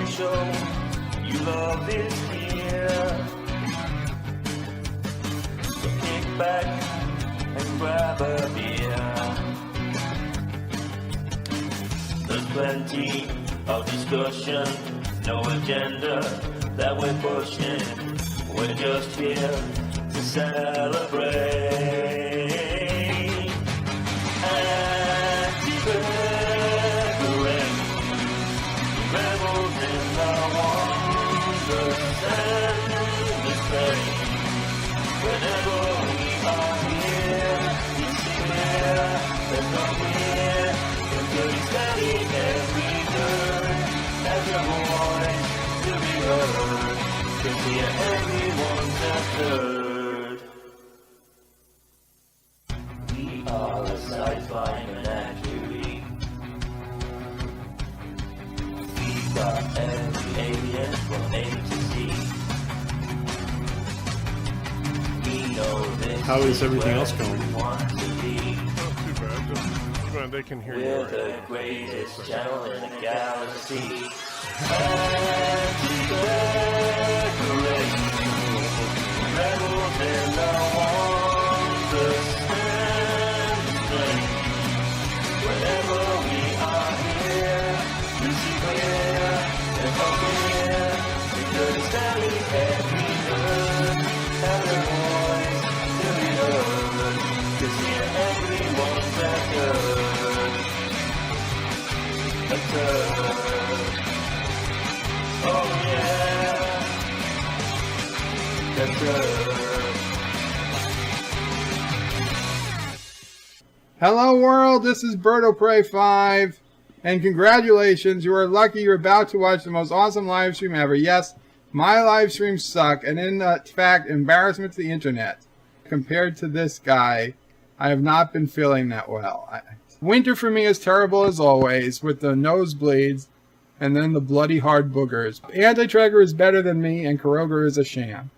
show you love is here. So kick back and grab a beer. There's plenty of discussion, no agenda that we're pushing. We're just here to celebrate. Anti-veteran, rebels in the wonders and mistake. Whenever we are here, it's clear there's no fear. Until you study every turn, as your voice to be heard. Cause here everyone's a third. We are a sci-fi menagerie. We've got every alien from A to Z. We know this. How is everything else going? Not too bad. Just glad they can hear you. We're the greatest channel in the galaxy. Anti-veteran, rebels in the wonders and flame. Whenever we are here, you see clear and from here. We could study every word, have a voice to be heard. Cause here everyone's a third. A third. Oh yeah, that's good. Hello world, this is Birdo Prey 5, and congratulations, you are lucky you're about to watch the most awesome live stream ever. Yes, my live streams suck, and in fact, embarrassment to the internet. Compared to this guy, I have not been feeling that well. Winter for me is terrible as always, with the nosebleeds, and then the bloody hard boogers. Anti-Tracker is better than me, and Kuroga is a sham.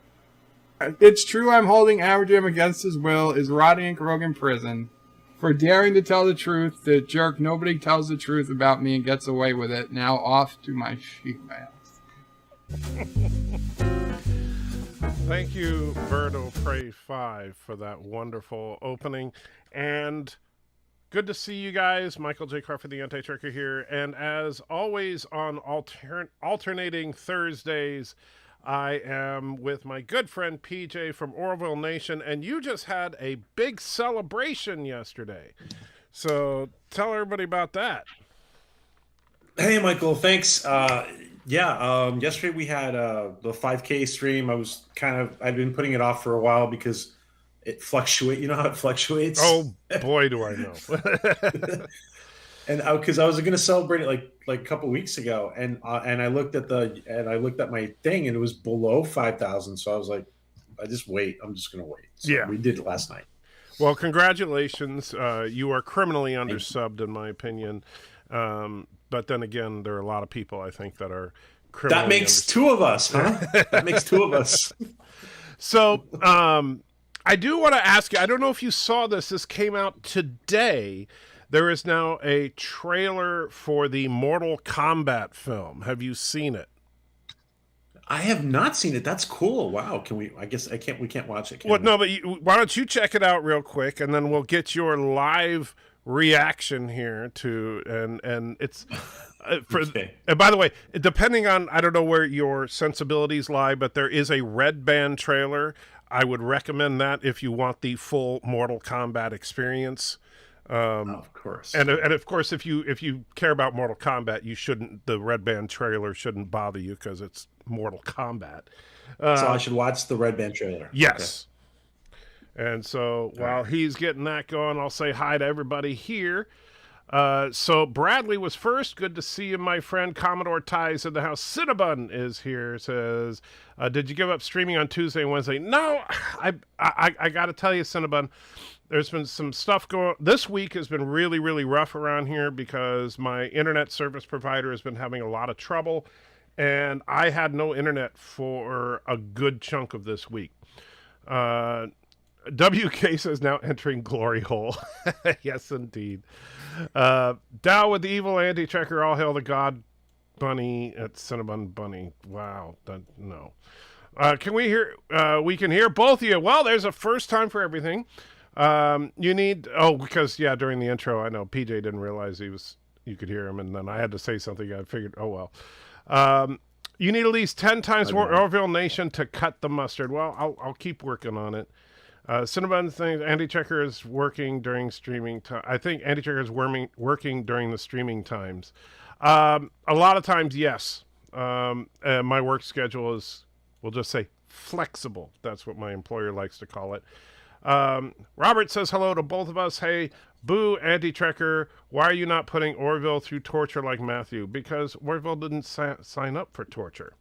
It's true I'm holding Averjam against his will, is rotting in Kuroga in prison. For daring to tell the truth, the jerk nobody tells the truth about me and gets away with it. Now off to my sheep house. Thank you, Birdo Prey 5, for that wonderful opening. And good to see you guys. Michael J. Crawford, the Anti-Tracker here. And as always on alternating Thursdays, I am with my good friend PJ from Orville Nation. And you just had a big celebration yesterday. So tell everybody about that. Hey, Michael, thanks. Yesterday we had the 5K stream. I've been putting it off for a while because it fluctuates. You know how it fluctuates? Oh, boy, do I know. And because I was going to celebrate it like a couple weeks ago, and I looked at my thing, and it was below 5,000. So I was like, I'm just going to wait. So yeah, we did it last night. Well, congratulations. You are criminally undersubbed, in my opinion. But then again, there are a lot of people, I think, that are criminally That makes two of us, huh? That makes two of us. So I do want to ask you, I don't know if you saw this. This came out today. There is now a trailer for the Mortal Kombat film. Have you seen it? I have not seen it. That's cool. Wow. Can we? I guess we can't watch it. Well, no, but why don't you check it out real quick, and then we'll get your live reaction here to and it's Okay. And by the way, depending on, I don't know where your sensibilities lie, but there is a Red Band trailer. I would recommend that if you want the full Mortal Kombat experience. Of course. And of course, if you care about Mortal Kombat, the Red Band trailer shouldn't bother you because it's Mortal Kombat. So I should watch the Red Band trailer. Yes. Okay. And so while he's getting that going, I'll say hi to everybody here. So Bradley was first. Good to see you, my friend. Commodore Ties in the house. Cinnabon is here. Says, did you give up streaming on Tuesday and Wednesday? No, I got to tell you, Cinnabon, there's been some stuff going. This week has been really, really rough around here because my internet service provider has been having a lot of trouble, and I had no internet for a good chunk of this week. WK says now entering glory hole. Yes, indeed. Dow with the evil anti-tracker, all hail the god. Bunny at Cinnabon Bunny. Wow. No. Can we hear? We can hear both of you. Well, there's a first time for everything. You need. Oh, because during the intro, I know PJ didn't realize you could hear him, and then I had to say something. I figured, oh well. You need at least 10 times more Orville Nation to cut the mustard. Well, I'll keep working on it. Cinnabon thinks Andy Checker is working during streaming time. I think Andy Checker is working during the streaming times. A lot of times, yes. My work schedule is, we'll just say, flexible. That's what my employer likes to call it. Robert says hello to both of us. Hey, boo, Andy Trekker. Why are you not putting Orville through torture like Matthew? Because Orville didn't sign up for torture.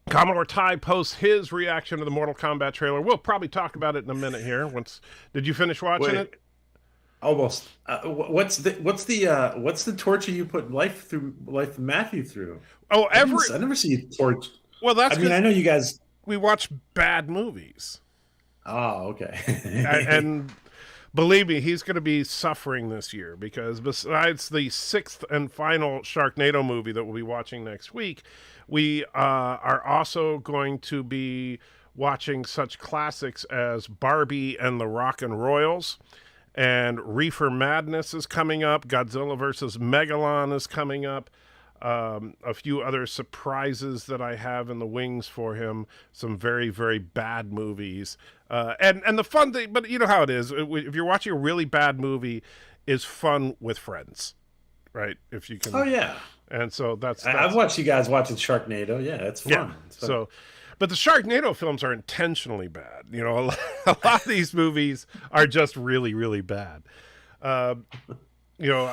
Commodore Ty posts his reaction to the Mortal Kombat trailer. We'll probably talk about it in a minute here. Did you finish watching it? Almost. What's the torture you put life Matthew through? Oh, I never see you torture. Well, that's. I know you guys. We watch bad movies. Oh, okay. and believe me, he's going to be suffering this year because besides the 6th and final Sharknado movie that we'll be watching next week, we are also going to be watching such classics as Barbie and the Rock and Royals, and Reefer Madness is coming up. Godzilla vs. Megalon is coming up. A few other surprises that I have in the wings for him. Some very, very bad movies. And the fun thing, but you know how it is. If you're watching a really bad movie, is fun with friends, right? If you can. Oh, yeah. And so that's I've watched you guys watching Sharknado. Yeah, it's fun. Yeah. It's fun. So, but the Sharknado films are intentionally bad. You know, a lot of these movies are just really, really bad. So you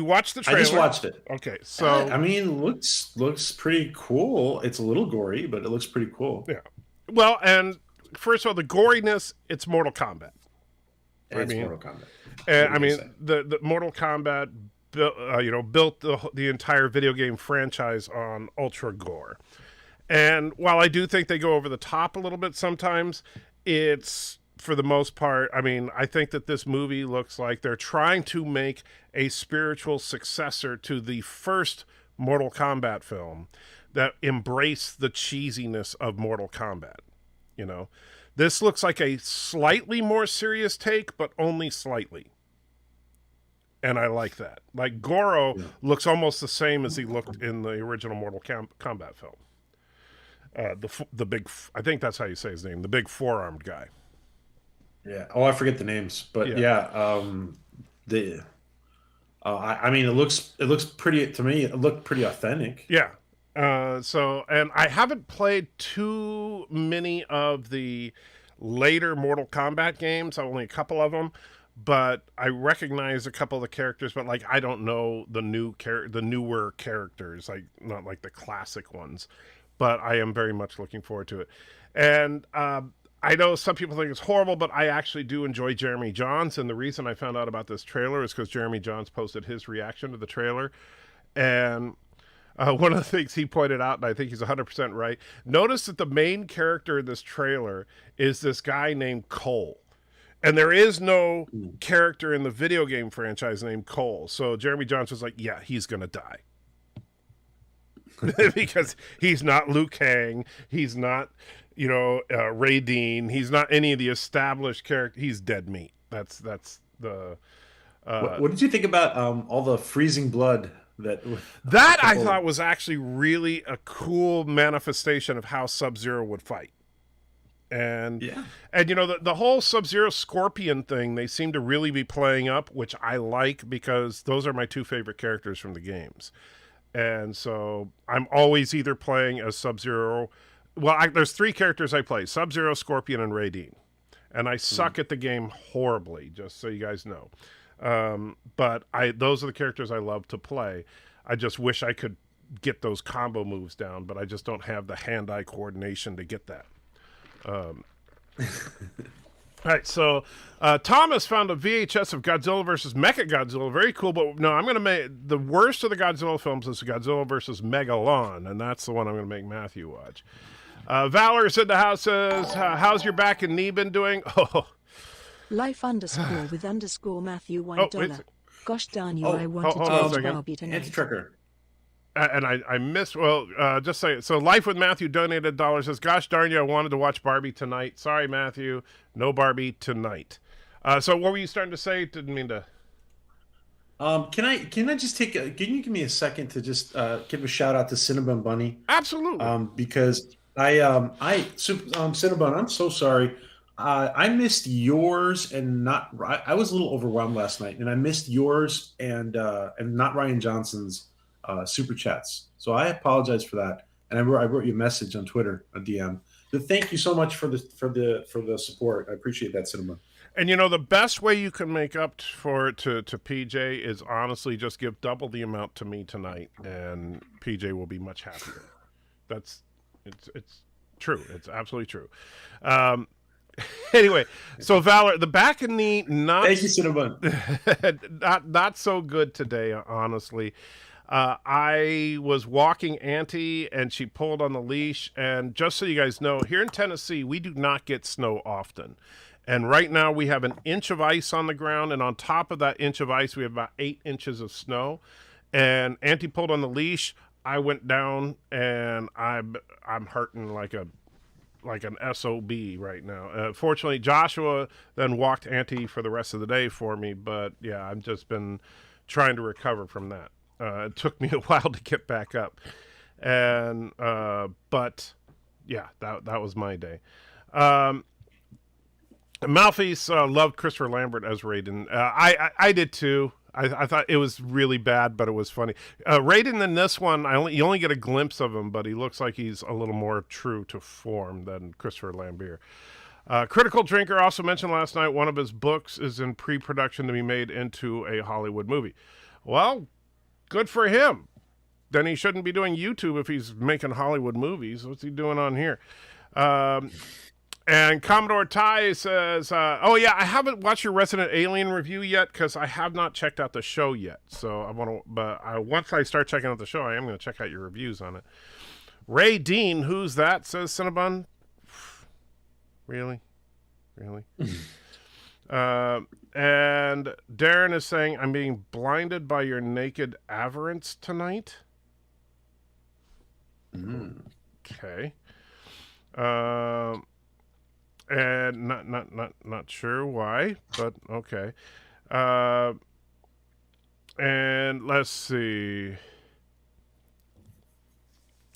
watched the trailer? I just watched it. Okay, so I mean, looks pretty cool. It's a little gory, but it looks pretty cool. Yeah. Well, and first of all, the goriness, it's Mortal Kombat. Mortal Kombat. The Mortal Kombat built the entire video game franchise on ultra gore. And while I do think they go over the top a little bit sometimes, it's, for the most part, I think that this movie looks like they're trying to make a spiritual successor to the first Mortal Kombat film that embraced the cheesiness of Mortal Kombat. You know, this looks like a slightly more serious take, but only slightly. And I like that. Like, Goro looks almost the same as he looked in the original Mortal Kombat film. The big, I think that's how you say his name, the big four-armed guy. Yeah. Oh, I forget the names, but it looks pretty to me. It looked pretty authentic. Yeah. And I haven't played too many of the later Mortal Kombat games. Only a couple of them, but I recognize a couple of the characters. But I don't know the newer characters, not like the classic ones. But I am very much looking forward to it. And I know some people think it's horrible, but I actually do enjoy Jeremy Jahns. And the reason I found out about this trailer is because Jeremy Jahns posted his reaction to the trailer. And one of the things he pointed out, and I think he's 100% right, notice that the main character in this trailer is this guy named Cole. And there is no character in the video game franchise named Cole. So Jeremy Jahns was like, yeah, he's going to die. Because he's not Liu Kang. He's not, Ray Dean. He's not any of the established characters. He's dead meat. That's the... What did you think about all the freezing blood? That I thought was actually really a cool manifestation of how Sub-Zero would fight. And the whole Sub-Zero Scorpion thing, they seem to really be playing up, which I like because those are my two favorite characters from the games. And so I'm always either playing as Sub-Zero. Well, there's three characters I play: Sub-Zero, Scorpion, and Ray Dean. And I suck at the game horribly, just so you guys know. But those are the characters I love to play. I just wish I could get those combo moves down, but I just don't have the hand-eye coordination to get that. All right, so Thomas found a VHS of Godzilla versus Mechagodzilla. Very cool, but no, I'm going to make the worst of the Godzilla films is Godzilla versus Megalon, and that's the one I'm going to make Matthew watch. Valor's in the house says, how's your back and knee been doing? Oh, Life _ with _ Matthew $1. Gosh darn you, Oh, I wanted hold to on a watch second. Barbie tonight. Anti-trucker. And I missed, well, just say it. So Life with Matthew donated $1, says, gosh darn you, I wanted to watch Barbie tonight. Sorry, Matthew, no Barbie tonight. So what were you starting to say? Didn't mean to. Can I just take can you give me a second to just give a shout out to Cinnabon Bunny? Absolutely. Because Cinnabon, I'm so sorry. I missed yours and not. I was a little overwhelmed last night, and I missed yours and not Ryan Johnson's super chats. So I apologize for that. And I wrote you a message on Twitter, a DM. But thank you so much for the support. I appreciate that, Cinnabon. And you know, the best way you can make up for it to PJ is honestly just give double the amount to me tonight, and PJ will be much happier. It's true. It's absolutely true. Anyway, so Valor, the back and knee, not Thank you, Cinnabon. not so good today, honestly. I was walking Auntie, and she pulled on the leash. And just so you guys know, here in Tennessee, we do not get snow often. And right now we have an inch of ice on the ground, and on top of that inch of ice, we have about 8 inches of snow. And Auntie pulled on the leash. I went down, and I'm hurting like an SOB right now. Fortunately, Joshua then walked Auntie for the rest of the day for me. But yeah, I've just been trying to recover from that. It took me a while to get back up, and but yeah, that was my day. Malphys loved Christopher Lambert as Raiden. I did too. I thought it was really bad, but it was funny. Raiden in this one, you only get a glimpse of him, but he looks like he's a little more true to form than Christopher Lambert. Critical Drinker also mentioned last night one of his books is in pre-production to be made into a Hollywood movie. Well, good for him. Then he shouldn't be doing YouTube if he's making Hollywood movies. What's he doing on here? And Commodore Ty says, oh yeah, I haven't watched your Resident Alien review yet because I have not checked out the show yet. So once I start checking out the show, I am going to check out your reviews on it. Ray Dean, who's that? Says Cinnabon. Really? And Darren is saying, I'm being blinded by your naked avarice tonight. Okay. And not sure why, but okay. And let's see.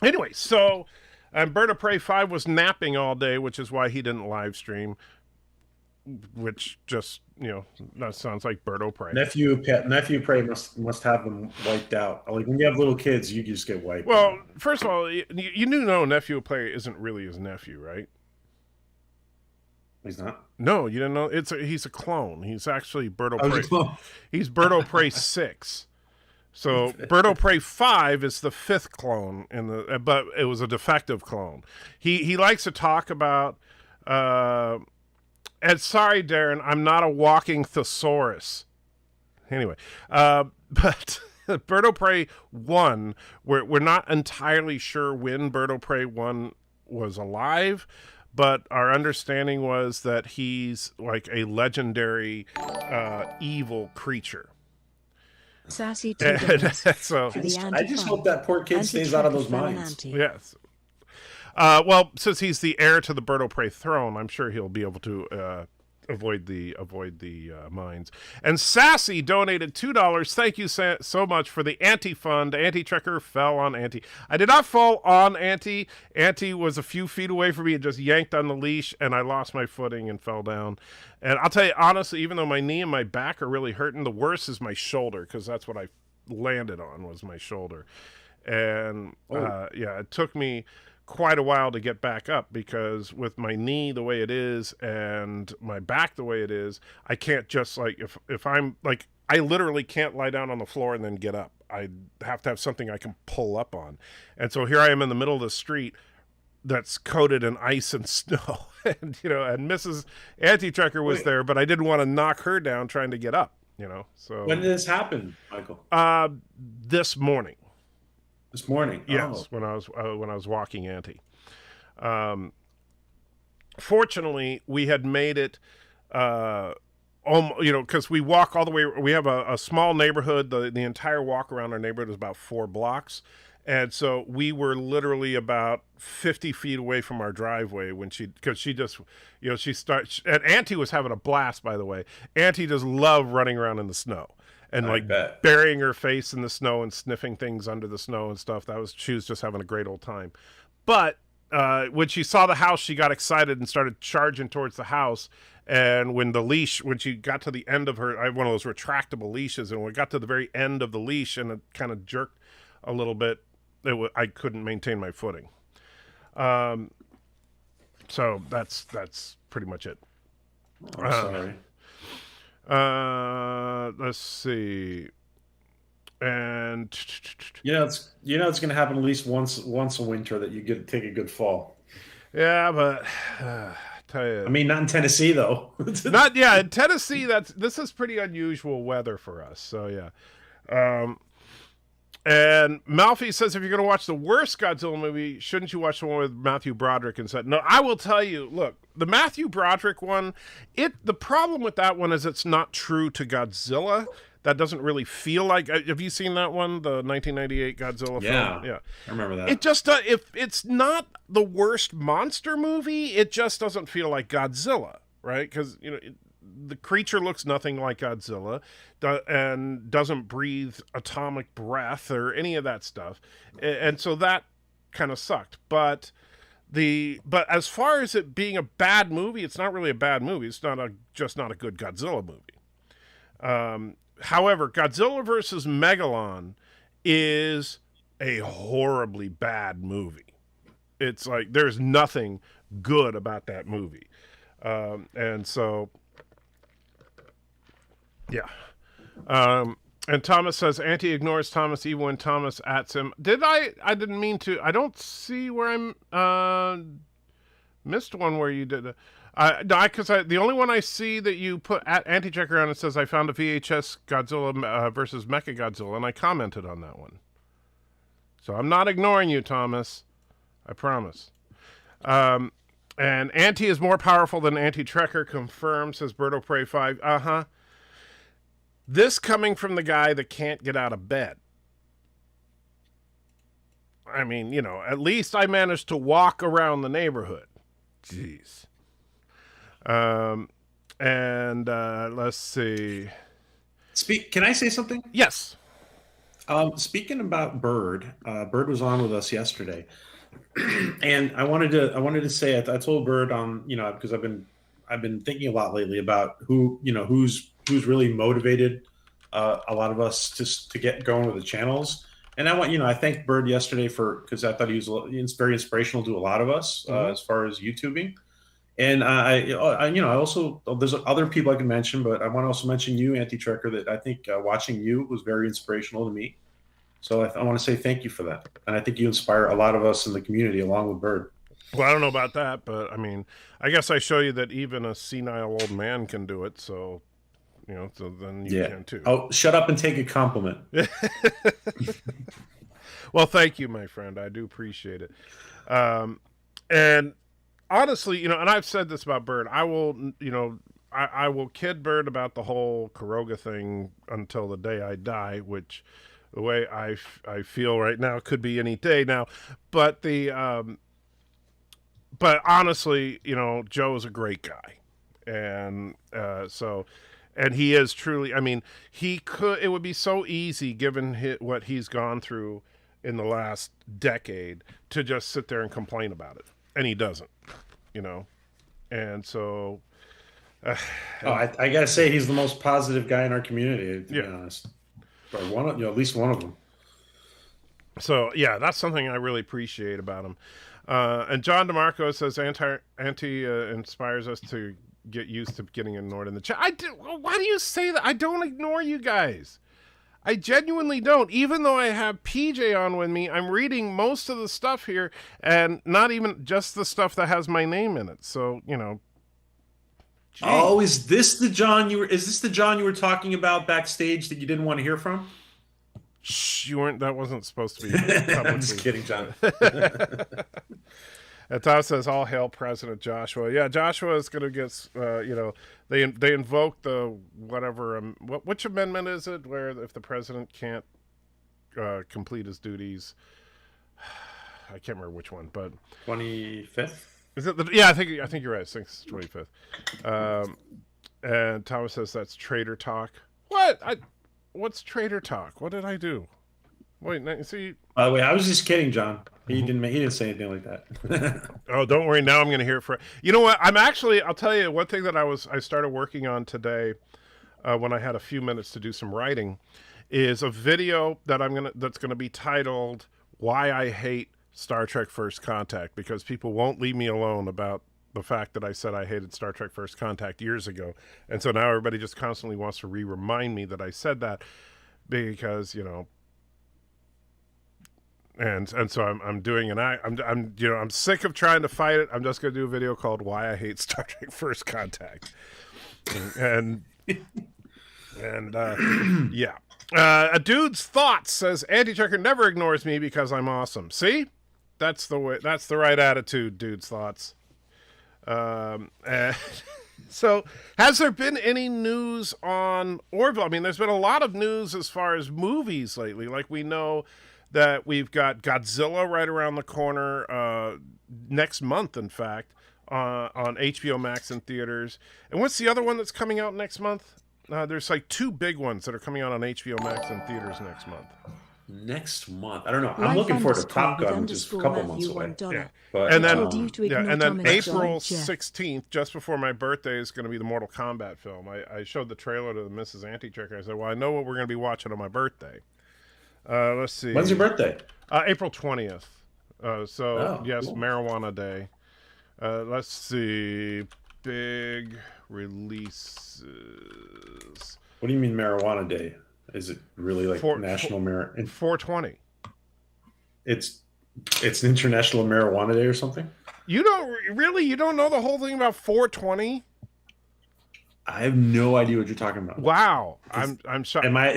Anyway, so Bird of Prey 5 was napping all day, which is why he didn't live stream. Which just, that sounds like Bird of Prey. Nephew Prey must have them wiped out. Like when you have little kids, you just get wiped. Well, first of all, you know Nephew Prey isn't really his nephew, right? He's not. No, you didn't know. He's a clone. He's actually Birdo Prey. He's Birdo Prey 6. So Birdo Prey 5 is the 5th clone but it was a defective clone. He likes to talk about. And sorry, Darren, I'm not a walking thesaurus. Anyway, but Birdo Prey 1, we're not entirely sure when Birdo Prey 1 was alive. But our understanding was that he's like a legendary evil creature. Sassy so I just hope that poor kid stays out of those mines. Yes. Well, since he's the heir to the Birdo Prey throne, I'm sure he'll be able to avoid the mines. And Sassy donated $2. Thank you so much for the anti-fund. Anti-Trekker fell on Auntie. I did not fall on Auntie. Auntie was a few feet away from me and just yanked on the leash, and I lost my footing and fell down. And I'll tell you honestly, even though my knee and my back are really hurting, the worst is my shoulder, because that's what I landed on, was my shoulder. And yeah, it took me quite a while to get back up, because with my knee the way it is and my back the way it is, I can't just if I'm like, I literally can't lie down on the floor and then get up. I have to have something I can pull up on. And so here I am in the middle of the street that's coated in ice and snow. And and Mrs. Anti-Trekker was there, but I didn't want to knock her down trying to get up, So when did this happen, Michael? This morning. This morning, yes, when I was walking Auntie. Fortunately, we had made it because we walk all the way. We have a small neighborhood. The entire walk around our neighborhood is about 4 blocks. And so we were literally about 50 feet away from our driveway because she just, she starts, and Auntie was having a blast, by the way. Auntie just loved running around in the snow and burying her face in the snow and sniffing things under the snow and stuff. She was just having a great old time. But when she saw the house, she got excited and started charging towards the house. And when she got to the end of I have one of those retractable leashes, and when we got to the very end of the leash and it kind of jerked a little bit, I couldn't maintain my footing. So that's pretty much it. I'm sorry. Let's see. And it's going to happen at least once a winter that you get to take a good fall. Yeah, but tell you, I mean, not in Tennessee though. in Tennessee. This is pretty unusual weather for us. So yeah. And Malfi says, if you're going to watch the worst Godzilla movie, shouldn't you watch the one with Matthew Broderick and said, no, I will tell you, look, the Matthew Broderick one, the problem with that one is it's not true to Godzilla. That doesn't really feel like, have you seen that one? The 1998 Godzilla film? Yeah. I remember that. It just, if it's not the worst monster movie, it just doesn't feel like Godzilla, right? Because, the creature looks nothing like Godzilla and doesn't breathe atomic breath or any of that stuff. And so that kind of sucked. But as far as it being a bad movie, it's not really a bad movie. It's just not a good Godzilla movie. However, Godzilla versus Megalon is a horribly bad movie. It's like there's nothing good about that movie. And so... yeah. And Thomas says, Auntie ignores Thomas even when Thomas ats him. I didn't mean to. I don't see where I'm, missed one where you did. Because the only one I see that you put at Auntie Checker on it says, I found a VHS Godzilla versus Mechagodzilla, and I commented on that one. So I'm not ignoring you, Thomas. I promise. And Auntie is more powerful than Auntie Trekker, confirmed, says Birdo Prey 5. Uh-huh. This coming from the guy that can't get out of bed. I mean, at least I managed to walk around the neighborhood. Jeez. And let's see. Can I say something? Yes. Speaking about Bird, Bird was on with us yesterday, and I wanted to say I told Bird because I've been thinking a lot lately about who's really motivated a lot of us to get going with the channels. And I thanked Bird yesterday because I thought he was very inspirational to a lot of us as far as YouTubing. And I also, there's other people I can mention, but I want to also mention you, Auntie Trekker, that I think watching you was very inspirational to me. So I want to say thank you for that. And I think you inspire a lot of us in the community along with Bird. Well, I don't know about that, but I mean, I guess I show you that even a senile old man can do it. So, so then you can too. Oh, shut up and take a compliment. Well, thank you, my friend. I do appreciate it. And honestly, and I've said this about Bird. I will, I will kid Bird about the whole Kuroga thing until the day I die, which the way I feel right now could be any day now. But but honestly, Joe is a great guy. And and he is truly, I mean, it would be so easy given what he's gone through in the last decade to just sit there and complain about it. And he doesn't, and so. I gotta say, he's the most positive guy in our community, to be honest. Or at least one of them. So yeah, that's something I really appreciate about him. And John DeMarco says, Auntie inspires us to get used to getting ignored in the chat. Why do you say that? I don't ignore you guys. I genuinely don't. Even though I have PJ on with me, I'm reading most of the stuff here, and not even just the stuff that has my name in it. So, Geez. Oh, is this the John you were talking about backstage that you didn't want to hear from? Shh, you weren't. That wasn't supposed to be. I'm just kidding, John. And Tom says, "All hail President Joshua." Yeah, Joshua is going to get. They invoke the whatever. Which amendment is it? Where if the president can't complete his duties, I can't remember which one, but 25th. is it? Yeah, I think you're right. I think it's 25th. And Thomas says that's traitor talk. What? What's traitor talk? What did I do? Wait, see. By the way, I was just kidding, John. He didn't say anything like that. Oh, don't worry. Now I'm going to hear it for. You know what? I'll tell you one thing that I started working on today, when I had a few minutes to do some writing, is a video that's gonna be titled "Why I Hate Star Trek First Contact," because people won't leave me alone about the fact that I said I hated Star Trek First Contact years ago, and so now everybody just constantly wants to remind me that I said that, because and so I'm doing I'm sick of trying to fight it. I'm just gonna do a video called "Why I Hate Star Trek First Contact," and yeah. A dude's thoughts says Anti-Checker never ignores me because I'm awesome. See, that's the way. That's the right attitude. Dude's thoughts. So, has there been any news on Orville? I mean, there's been a lot of news as far as movies lately. Like, we know that we've got Godzilla right around the corner next month, in fact, on HBO Max in theaters. And what's the other one that's coming out next month? There's like two big ones that are coming out on HBO Max in theaters next month. Next month, I don't know. I'm looking forward to Top Gun, which is a couple months away. Yeah. But, and then, Thomas April John, 16th, just before my birthday, is going to be the Mortal Kombat film. I showed the trailer to Mrs. Anti-Checker. I said, well, I know what we're going to be watching on my birthday. Let's see. When's your birthday? April 20th. Yes, cool. Marijuana Day. Let's see. Big releases. What do you mean Marijuana Day? Is it really like National Marijuana? 420. It's an International Marijuana Day or something? You don't know the whole thing about 420? I have no idea what you're talking about. Wow, I'm shocked. Am I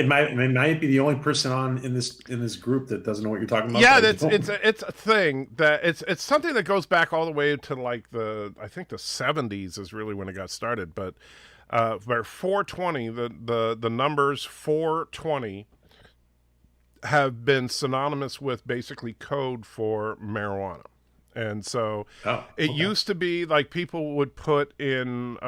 be the only person in this group that doesn't know what you're talking about? Yeah, it's a thing that it's something that goes back all the way to like I think the 70s is really when it got started. But 420, the numbers 420 have been synonymous with basically code for marijuana, and so it used to be like people would put in.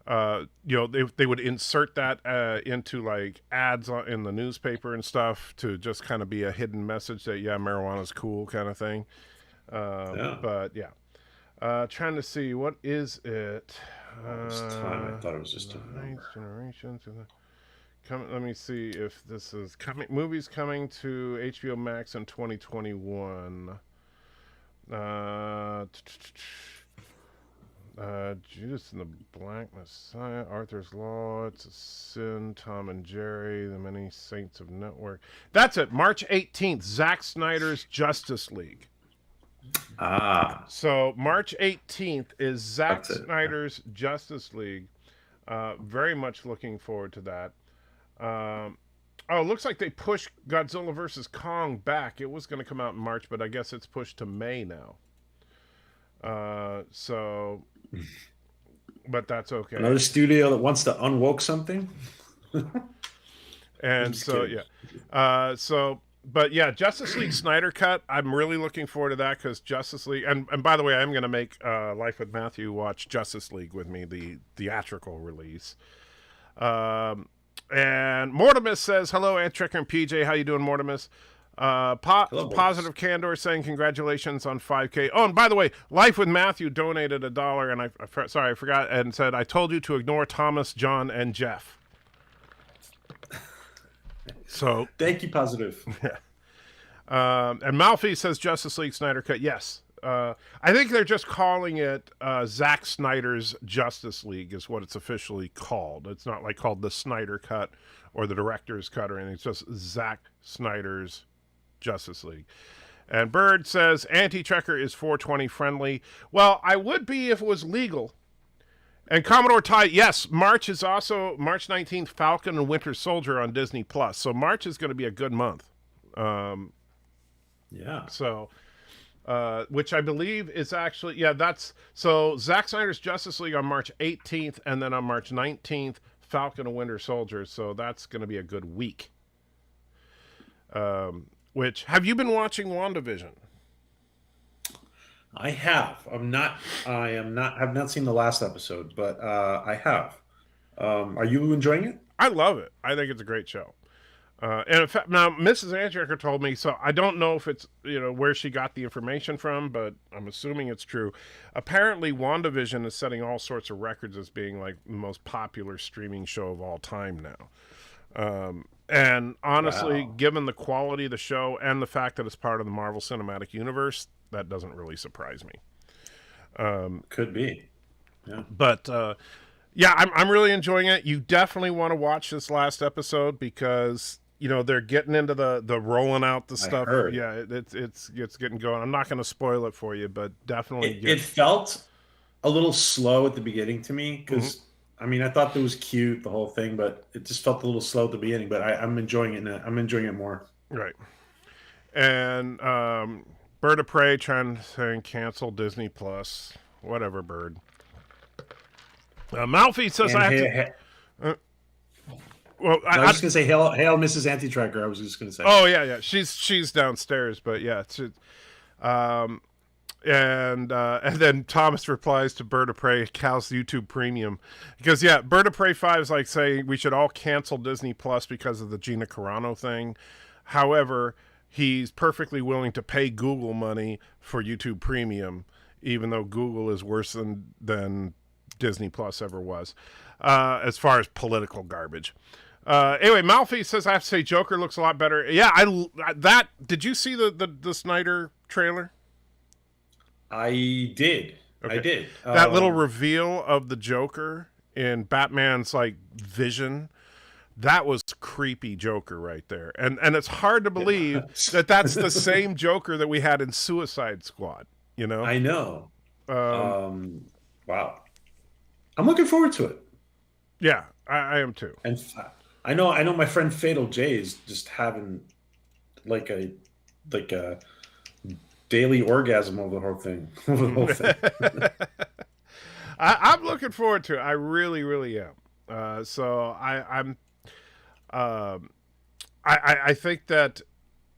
They would insert that into like ads in the newspaper and stuff to just kind of be a hidden message that marijuana's cool kind of thing. But trying to see what is it. I thought it was just Ninth Generation. Let me see if this is coming. Movies coming to HBO Max in 2021. Judas and the Black Messiah, Arthur's Law, It's a Sin, Tom and Jerry, The Many Saints of Network. That's it. March 18th, Zack Snyder's Justice League. So March 18th is Zack Snyder's Justice League. Very much looking forward to that. It looks like they pushed Godzilla vs. Kong back. It was going to come out in March, but I guess it's pushed to May now. But that's okay. Another studio that wants to unwoke something. And so, Justice League Snyder Cut. I'm really looking forward to that because Justice League, and by the way, I'm going to make Life with Matthew watch Justice League with me, the theatrical release. And Mortimus says, hello, Antricker and PJ. How you doing, Mortimus? Hello, Positive Candor saying congratulations on 5K. Oh, and by the way, Life with Matthew donated $1, and I forgot, and said, I told you to ignore Thomas, John, and Jeff. So thank you, Positive. And Malfi says Justice League Snyder Cut. Yes. I think they're just calling it Zack Snyder's Justice League is what it's officially called. It's not like called the Snyder Cut or the Director's Cut or anything. It's just Zack Snyder's Justice League. And Bird says Anti-Trekker is 420 friendly. Well, I would be if it was legal. And Commodore Ty, yes, March is also March 19th, Falcon and Winter Soldier on Disney Plus. So March is going to be a good month. Yeah. So which I believe is actually, yeah, that's, so Zack Snyder's Justice League on March 18th, and then on March 19th, Falcon and Winter Soldier, so that's going to be a good week. Which, have you been watching WandaVision? I have. I've not seen the last episode, but I have. Are you enjoying it? I love it. I think it's a great show. And in fact, now Mrs. Anjaker told me, so I don't know if it's, where she got the information from, but I'm assuming it's true. Apparently, WandaVision is setting all sorts of records as being like the most popular streaming show of all time now. And honestly, Wow. given the quality of the show and the fact that it's part of the Marvel Cinematic Universe, that doesn't really surprise me. Could be. Yeah. But yeah, I'm really enjoying it. You definitely want to watch this last episode because they're getting into the rolling out the stuff. heard. Yeah, it's getting going. I'm not going to spoil it for you, but definitely. It felt a little slow at the beginning to me because I mean I thought it was cute the whole thing, but it just felt a little slow at the beginning. But I'm enjoying it. I'm enjoying it more. Right. And Bird of Prey trying to cancel Disney Plus. Whatever, Bird. Malfi says I have to. Well, I was just gonna say, hail, Mrs. Anti-Tracker. I was just gonna say. Oh yeah. She's downstairs, but yeah. And then Thomas replies to Bird of Prey, Cal's YouTube Premium, because yeah, Bird of Prey 5 is like saying we should all cancel Disney Plus because of the Gina Carano thing. However, he's perfectly willing to pay Google money for YouTube Premium, even though Google is worse than Disney Plus ever was, as far as political garbage. Anyway, Malfi says I have to say Joker looks a lot better. Yeah, did you see the Snyder trailer? I did. Okay. I did. That little reveal of the Joker in Batman's like vision, that was creepy Joker right there. And it's hard to believe that that's the same Joker that we had in Suicide Squad, I know. Wow. I'm looking forward to it. Yeah, I am too. And I know my friend Fatal J is just having like a daily orgasm over the whole thing. I'm looking forward to it. I really, really am. So I think that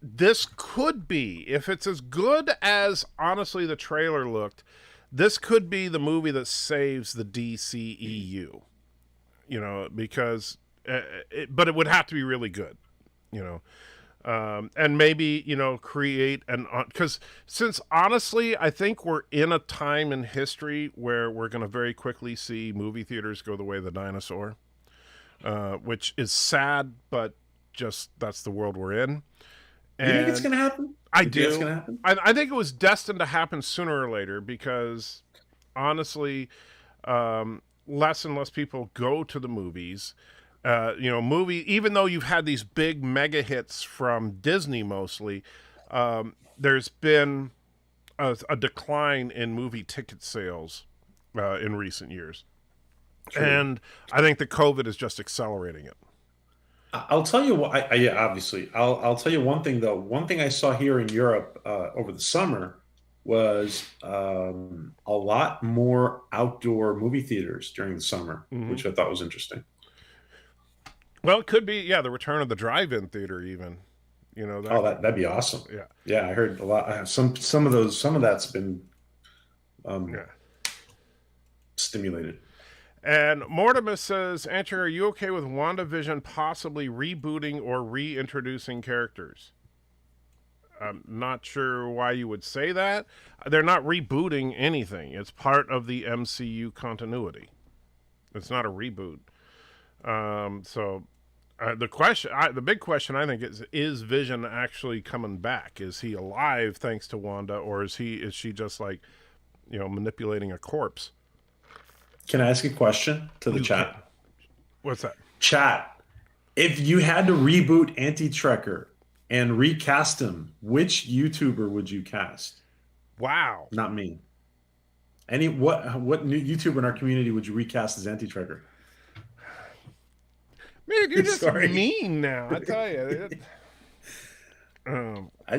this could be, if it's as good as honestly the trailer looked, this could be the movie that saves the DCEU. Because but it would have to be really good. And maybe, create because since honestly, I think we're in a time in history where we're going to very quickly see movie theaters go the way of the dinosaur, which is sad, but just that's the world we're in. You think it's going to happen? I You think do. it's going to happen? I think it was destined to happen sooner or later because honestly, less and less people go to the movies. Even though you've had these big mega hits from Disney mostly, there's been a decline in movie ticket sales in recent years. True. And I think the COVID is just accelerating it. I'll tell you what. Yeah, obviously. I'll tell you one thing though. One thing I saw here in Europe over the summer was a lot more outdoor movie theaters during the summer, which I thought was interesting. Well, it could be, yeah, the return of the drive-in theater, even. That'd be awesome. Yeah. Yeah, I heard a lot. Some of that's been stimulated. And Mortimer says, Andrew, are you okay with WandaVision possibly rebooting or reintroducing characters? I'm not sure why you would say that. They're not rebooting anything. It's part of the MCU continuity. It's not a reboot. The big question I think is Vision actually coming back? Is he alive thanks to Wanda, or is she just like, manipulating a corpse? Can I ask a question to the chat? What's that? Chat, if you had to reboot Anti-Trekker and recast him, which YouTuber would you cast? Wow. Not me. What new YouTuber in our community would you recast as Anti-Trekker? Man, you're just Sorry. mean now, I tell you. I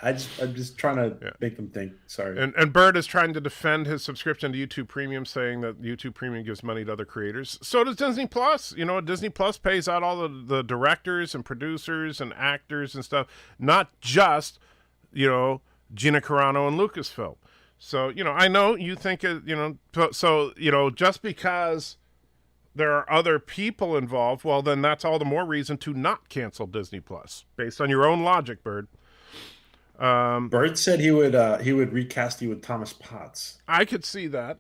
I'm just trying to make them think. Sorry. And Bird is trying to defend his subscription to YouTube Premium, saying that YouTube Premium gives money to other creators. So does Disney Plus. You know, Disney Plus pays out all the directors and producers and actors and stuff, not just, you know, Gina Carano and Lucasfilm. So, you know, I know you think, you know, so, you know, just because there are other people involved, well, then that's all the more reason to not cancel Disney Plus, based on your own logic, Bird. Bird said he would recast you with Thomas Potts. I could see that.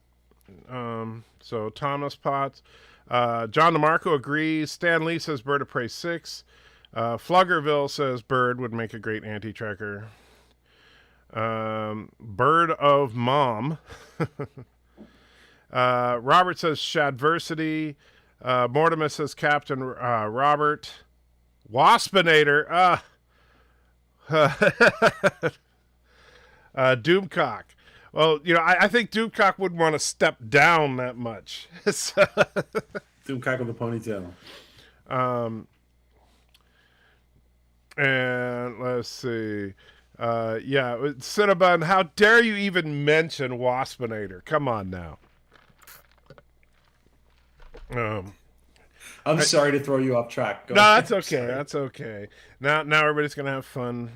So Thomas Potts. John DeMarco agrees. Stan Lee says Bird of Prey 6. Fluggerville says Bird would make a great anti-tracker. Bird of Mom. Robert says Shadversity. Mortimer says Captain Robert. Waspinator. Doomcock. Well, you know, I think Doomcock wouldn't want to step down that much. So, Doomcock with a ponytail. And let's see. Yeah, Cinnabon, how dare you even mention Waspinator? Come on now. I'm sorry to throw you off track. Go No, ahead. that's okay. Sorry. That's okay. Now everybody's gonna have fun.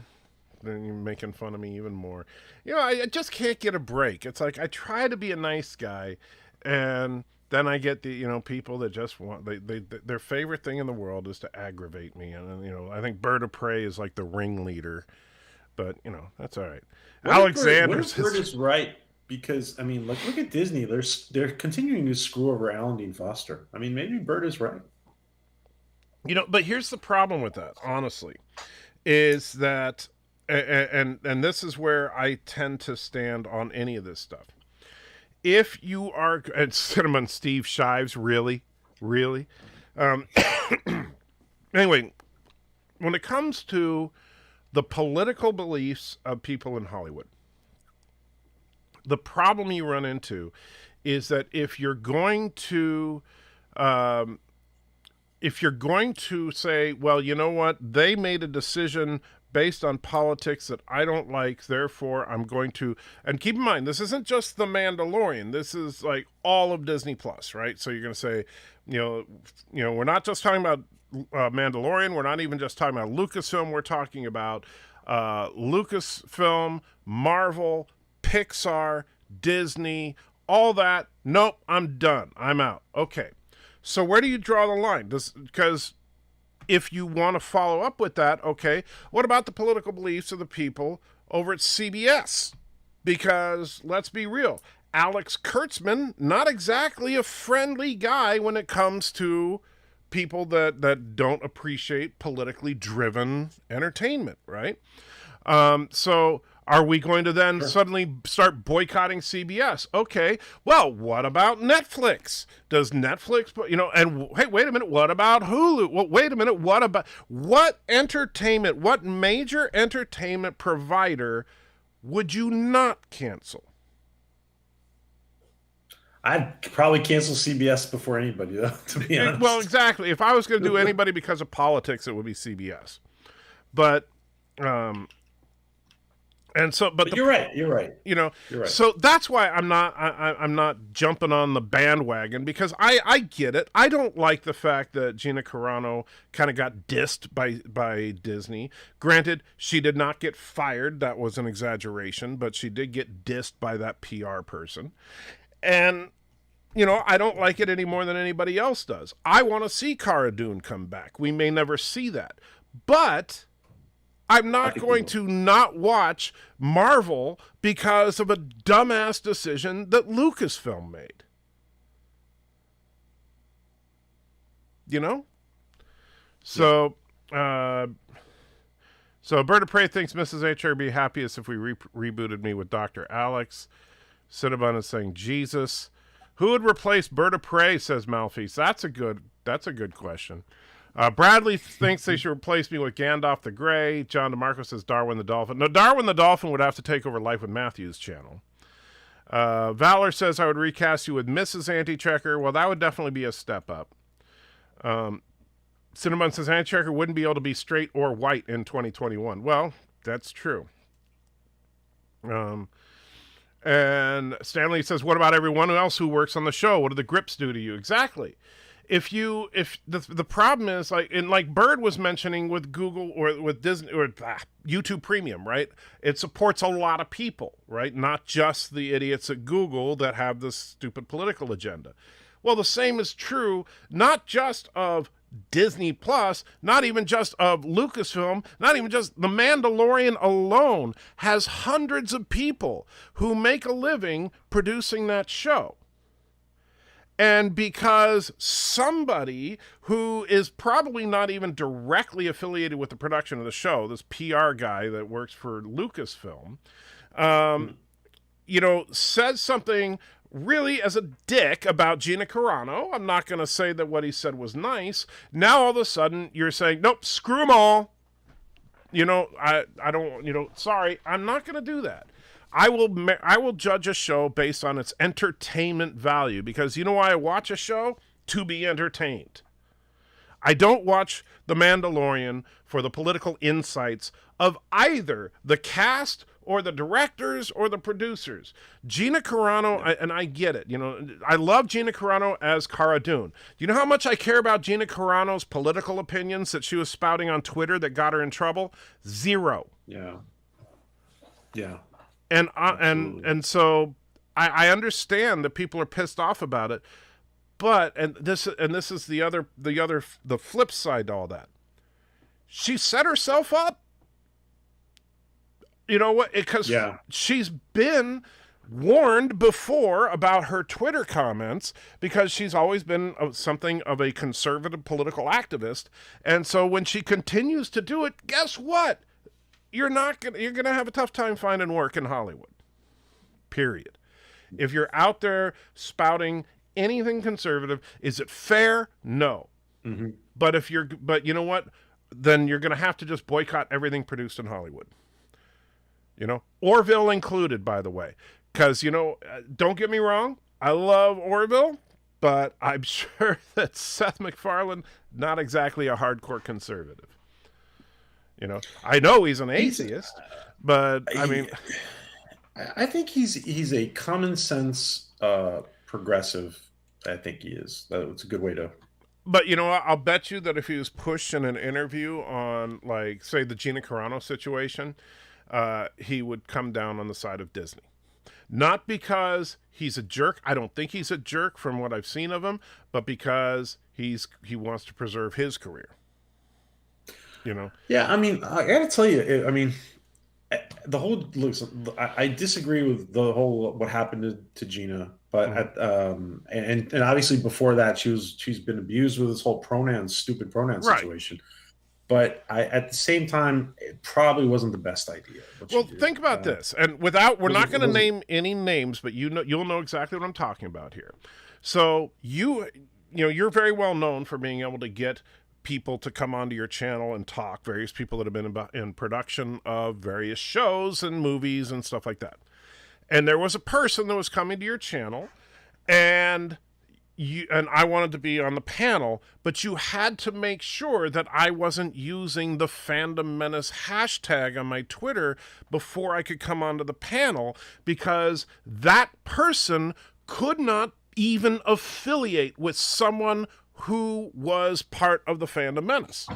Then you're making fun of me even more. You know, I just can't get a break. It's like I try to be a nice guy, and then I get the people that just want their favorite thing in the world is to aggravate me, and I think Bird of Prey is like the ringleader. But that's all right. Alexander What if Bird is right? Because I mean, look at Disney. They're continuing to screw over Alan Dean Foster. I mean, maybe Bird is right. But here's the problem with that, honestly, is that, and this is where I tend to stand on any of this stuff. If you are, and Cinnamon Steve Shives, really? Anyway, when it comes to the political beliefs of people in Hollywood, the problem you run into is that if you're going to say, well, you know what, they made a decision based on politics that I don't like, therefore I'm going to, and keep in mind, this isn't just The Mandalorian, this is like all of Disney Plus, right? So you're going to say, we're not just talking about Mandalorian, we're not even just talking about Lucasfilm, we're talking about Lucasfilm, Marvel, Pixar, Disney, all that. Nope, I'm done. I'm out. Okay. So where do you draw the line? Because if you want to follow up with that, okay, what about the political beliefs of the people over at CBS? Because let's be real, Alex Kurtzman, not exactly a friendly guy when it comes to people that don't appreciate politically driven entertainment, right? So are we going to then suddenly start boycotting CBS? Okay, well, what about Netflix? Does Netflix, and hey, wait a minute, what about Hulu? Well, wait a minute, what major entertainment provider would you not cancel? I'd probably cancel CBS before anybody, though, to be honest. Well, exactly. If I was going to do anybody because of politics, it would be CBS. But you're right. You're right. You're right. So that's why I'm not jumping on the bandwagon, because I get it. I don't like the fact that Gina Carano kind of got dissed by Disney. Granted, she did not get fired. That was an exaggeration, but she did get dissed by that PR person. And I don't like it any more than anybody else does. I want to see Cara Dune come back. We may never see that, but I'm not going to not watch Marvel because of a dumbass decision that Lucasfilm made. So, so Bird of Prey thinks Mrs. H would be happiest if we rebooted me with Dr. Alex. Cinnabon is saying Jesus. Who would replace Bird of Prey, says Malfeast. That's a good question. Bradley thinks they should replace me with Gandalf the Grey. John DeMarco says Darwin the Dolphin. No, Darwin the Dolphin would have to take over Life with Matthews channel. Valor says I would recast you with Mrs. Anti-Checker. Well, that would definitely be a step up. Cinnamon says Anti-Checker wouldn't be able to be straight or white in 2021. Well, that's true. Um, and Stanley says, what about everyone else who works on the show? What do the grips do to you? Exactly. If the problem is like Bird was mentioning with Google or with Disney or YouTube Premium, right? It supports a lot of people, right? Not just the idiots at Google that have this stupid political agenda. Well, the same is true not just of Disney Plus, not even just of Lucasfilm, not even just The Mandalorian alone has hundreds of people who make a living producing that show. And because somebody who is probably not even directly affiliated with the production of the show, this PR guy that works for Lucasfilm, says something really as a dick about Gina Carano. I'm not going to say that what he said was nice. Now all of a sudden you're saying, nope, screw them all. I don't, sorry, I'm not going to do that. I will judge a show based on its entertainment value, because you know why I watch a show? To be entertained. I don't watch The Mandalorian for the political insights of either the cast or the directors or the producers. Gina Carano, and I get it. I love Gina Carano as Cara Dune. Do you know how much I care about Gina Carano's political opinions that she was spouting on Twitter that got her in trouble? Zero. Yeah. Yeah. And so I understand that people are pissed off about it, but this is the flip side to all that. She set herself up. You know what? Because she's been warned before about her Twitter comments, because she's always been something of a conservative political activist, and so when she continues to do it, guess what? You're gonna have a tough time finding work in Hollywood. Period. If you're out there spouting anything conservative, is it fair? No. Mm-hmm. But you know what? Then you're gonna have to just boycott everything produced in Hollywood. Orville included, by the way, because don't get me wrong, I love Orville, but I'm sure that Seth MacFarlane not exactly a hardcore conservative. I know he's an atheist, but I mean, I think he's a common sense progressive. I think he is. That's a good way to. But I'll bet you that if he was pushed in an interview on, like, say, the Gina Carano situation, he would come down on the side of Disney. Not because he's a jerk. I don't think he's a jerk from what I've seen of him, but because he wants to preserve his career. Yeah, I mean, I gotta tell you, I mean, the whole I disagree with the whole what happened to Gina, but and obviously before that she's been abused with this whole stupid pronoun situation. But at the same time, it probably wasn't the best idea. Well, think about this, and we're not going to name any names, but you'll know exactly what I'm talking about here. So you're very well known for being able to get people to come onto your channel and talk, various people that have been in production of various shows and movies and stuff like that. And there was a person that was coming to your channel, and I wanted to be on the panel, but you had to make sure that I wasn't using the Fandom Menace hashtag on my Twitter before I could come onto the panel, because that person could not even affiliate with someone who was part of the Fandom Menace.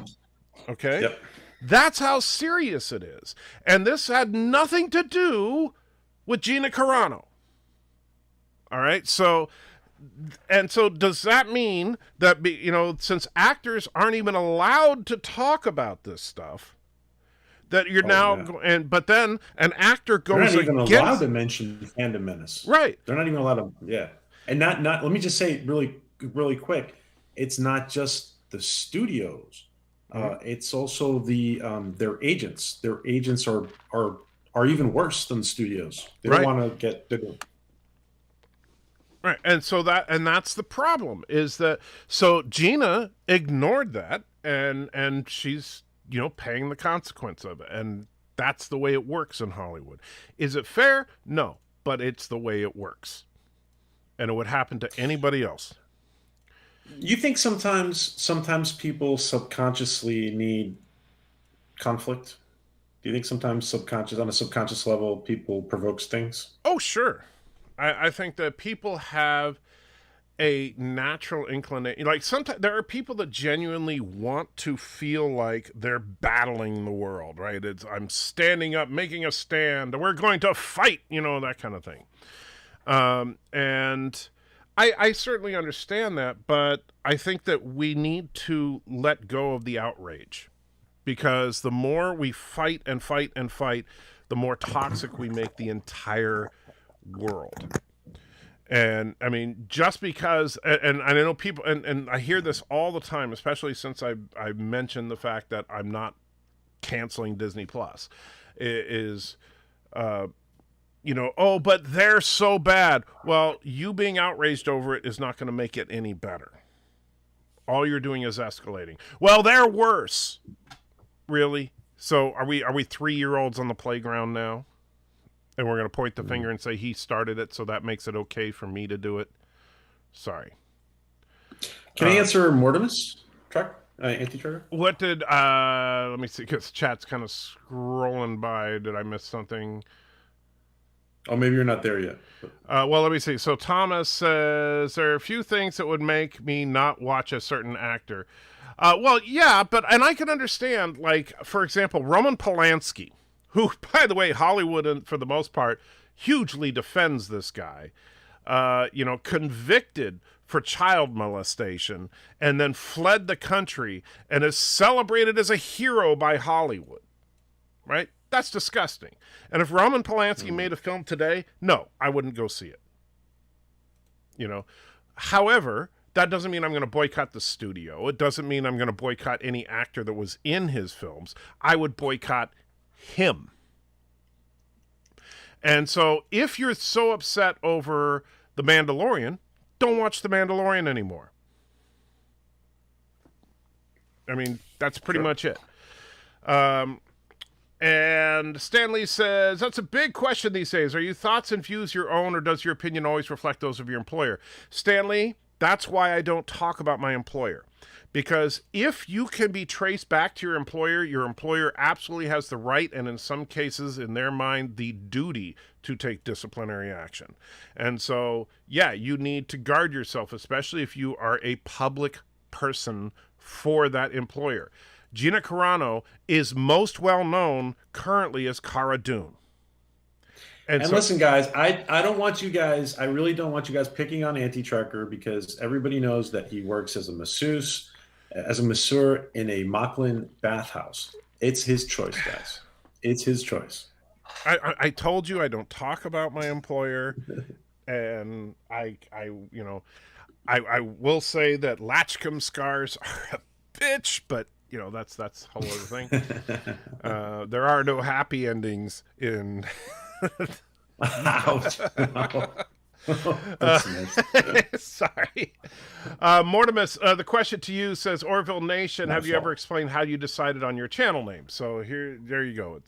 Okay? Yep. That's how serious it is. And this had nothing to do with Gina Carano. All right? So does that mean that, since actors aren't even allowed to talk about this stuff, that you're but then an actor goes they're not even against... allowed to mention Fandom Menace. Right. They're not even allowed to, yeah. And not let me just say really quick, it's not just the studios. It's also their agents. Their agents are even worse than the studios. They don't want to get bigger. Right. And so that's the problem, is that so Gina ignored that, and she's paying the consequence of it. And that's the way it works in Hollywood. Is it fair? No, but it's the way it works. And it would happen to anybody else. You think sometimes people subconsciously need conflict? Do you think sometimes on a subconscious level, people provokes things? Oh, sure. I think that people have a natural inclination. Like sometimes there are people that genuinely want to feel like they're battling the world, right? I'm standing up, making a stand. We're going to fight, that kind of thing. And I certainly understand that, but I think that we need to let go of the outrage, because the more we fight and fight and fight, the more toxic we make the entire world. And I mean, just because, and I know people, and I hear this all the time, especially since I mentioned the fact that I'm not canceling Disney Plus, is, oh, but they're so bad. Well, you being outraged over it is not going to make it any better. All you're doing is escalating. Well, they're worse. Really? So are we 3-year-olds on the playground now? And we're going to point the finger and say he started it, so that makes it okay for me to do it? Sorry. Can I answer Mortimus? Anti-Trucker? What did, let me see, because chat's kind of scrolling by. Did I miss something? Oh, maybe you're not there yet. Well, let me see. So Thomas says, there are a few things that would make me not watch a certain actor. Well, yeah, and I can understand, like, for example, Roman Polanski, who, by the way, Hollywood, for the most part, hugely defends this guy, convicted for child molestation, and then fled the country and is celebrated as a hero by Hollywood, right? That's disgusting. And if Roman Polanski made a film today, no, I wouldn't go see it. However, that doesn't mean I'm going to boycott the studio. It doesn't mean I'm going to boycott any actor that was in his films. I would boycott him. And so if you're so upset over The Mandalorian, don't watch The Mandalorian anymore. I mean, that's pretty much it. And Stanley says, that's a big question these days. Are your thoughts and views your own, or does your opinion always reflect those of your employer? Stanley, that's why I don't talk about my employer. Because if you can be traced back to your employer absolutely has the right, and in some cases, in their mind, the duty to take disciplinary action. And so, yeah, you need to guard yourself, especially if you are a public person for that employer. Gina Carano is most well known currently as Cara Dune. And so, listen, guys, I don't want you guys, I really don't want you guys picking on Anti-Trucker, because everybody knows that he works as a masseur in a Mocklin bathhouse. It's his choice, guys. It's his choice. I told you I don't talk about my employer, and I will say that Latchcombe scars are a bitch, but that's a whole other thing. There are no happy endings in. Ouch. That's nice. Sorry. Mortimus, the question to you says, Orville Nation, have you ever explained how you decided on your channel name? So there you go.